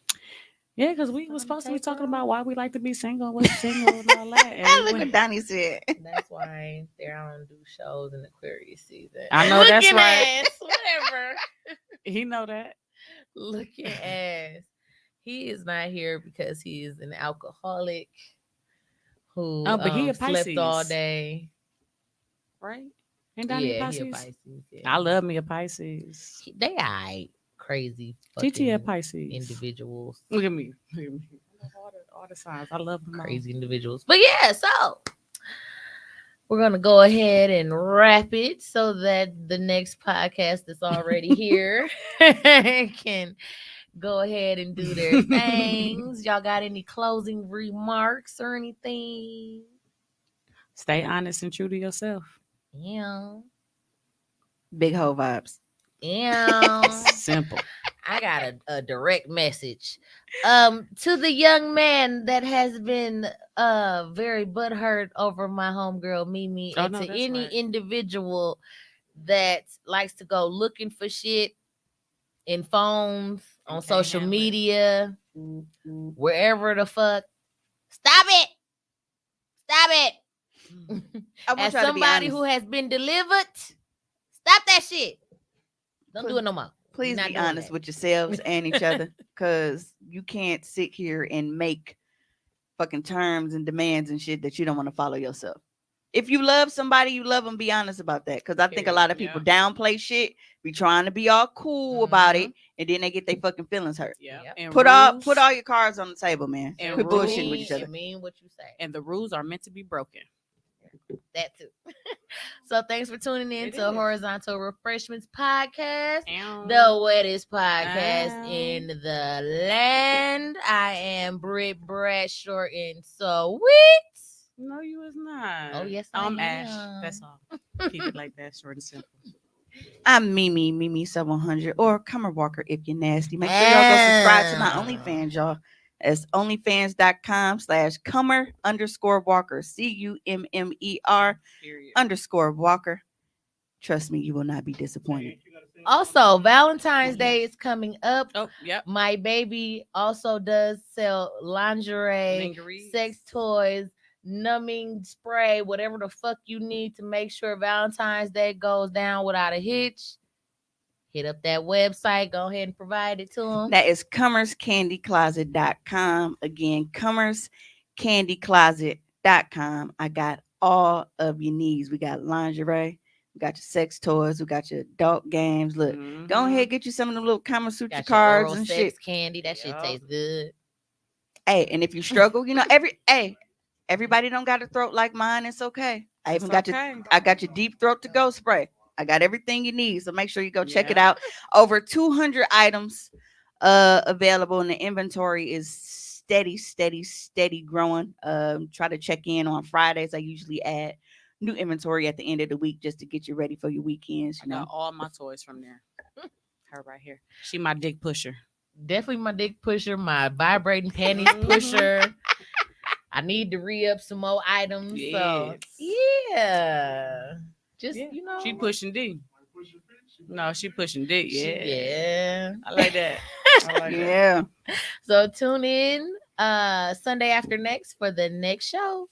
Yeah, because we was Time supposed to be take talking off. about why we like to be single, what's single, and all that. And we Look went- what Donnie said. That's why I ain't there. I don't do shows in Aquarius season. I know that's Looking right. ass, whatever. he know that. Looking ass. he is not here because he is an alcoholic who But he a slept all Pisces. day. Right? Ain't that a Yeah, he a Pisces? Pisces. Yeah. I love me a Pisces. They are crazy TT a fucking Pisces. individuals. Look at me. Look at me. I love all the signs. I love them all. Crazy individuals. But yeah, so we're gonna go ahead and wrap it so that the next podcast that's already here can go ahead and do their things. Y'all got any closing remarks or anything? Stay honest and true to yourself. Yeah. Big hoe vibes. Yeah. Simple. I got a direct message. To the young man that has been very butthurt over my homegirl Mimi, Oh, and no, to that's any right. individual that likes to go looking for shit in phones, And on can't social handle it. media, wherever the fuck. Stop it. Stop it. I want As y'all to be somebody honest. who has been delivered, stop that shit. Don't do it no more. Please Not be doing honest that. with yourselves and each other, because you can't sit here and make fucking terms and demands and shit that you don't want to follow yourself. If you love somebody, you love them. Be honest about that, because I think a lot of people downplay shit, be trying to be all cool about it, and then they get their fucking feelings hurt. Yeah. Yep. And Put rules, all your cards on the table, man. And Quit rules- bullshitting with each other. And mean what you say. and the rules are meant to be broken. That too. So thanks for tuning in It to is. Horizontal Refreshments Podcast, And the wettest podcast Ow. in the land. I am Britt Brad, short and sweet. no, you is not. Oh, yes, I'm I Ash. am. That's all. Keep it like that, short and simple. I'm Mimi 700, or Comer Walker if you're nasty. Make sure y'all go subscribe to my OnlyFans, y'all. It's onlyfans.com/Comer_Walker. Period. CUMMER_Walker. Trust me, you will not be disappointed. Also, Valentine's Day is coming up. Oh, yep. My baby also does sell lingerie, Lingerie. sex toys, numbing spray, whatever the fuck you need to make sure Valentine's Day goes down without a hitch. Hit up that website. Go ahead and provide it to them. That is CummersCandyCloset.com. Again, CummersCandyCloset.com. I got all of your needs. We got lingerie. We got your sex toys. We got your adult games. Look, go ahead, get you some of them little Kama Sutra Got your cards oral and sex shit. candy. That shit Yup. tastes good. Hey, and if you struggle, everybody don't got a throat like mine. It's okay. I even got your deep throat to go spray. I got everything you need. So make sure you go check it Yeah. out. Over 200 items available, and the inventory is steady growing. Try to check in on Fridays. I usually add new inventory at the end of the week just to get you ready for your weekends. I You know, got all my toys from there. Her right here. She my dick pusher. Definitely my dick pusher, my vibrating panties Mhm. pusher. I need to re-up some more items. So yeah. Just Yeah. you know. She pushing D. No, she pushing D. Yeah. Yeah. I like that. I like that. yeah. So tune in Sunday after next for the next show.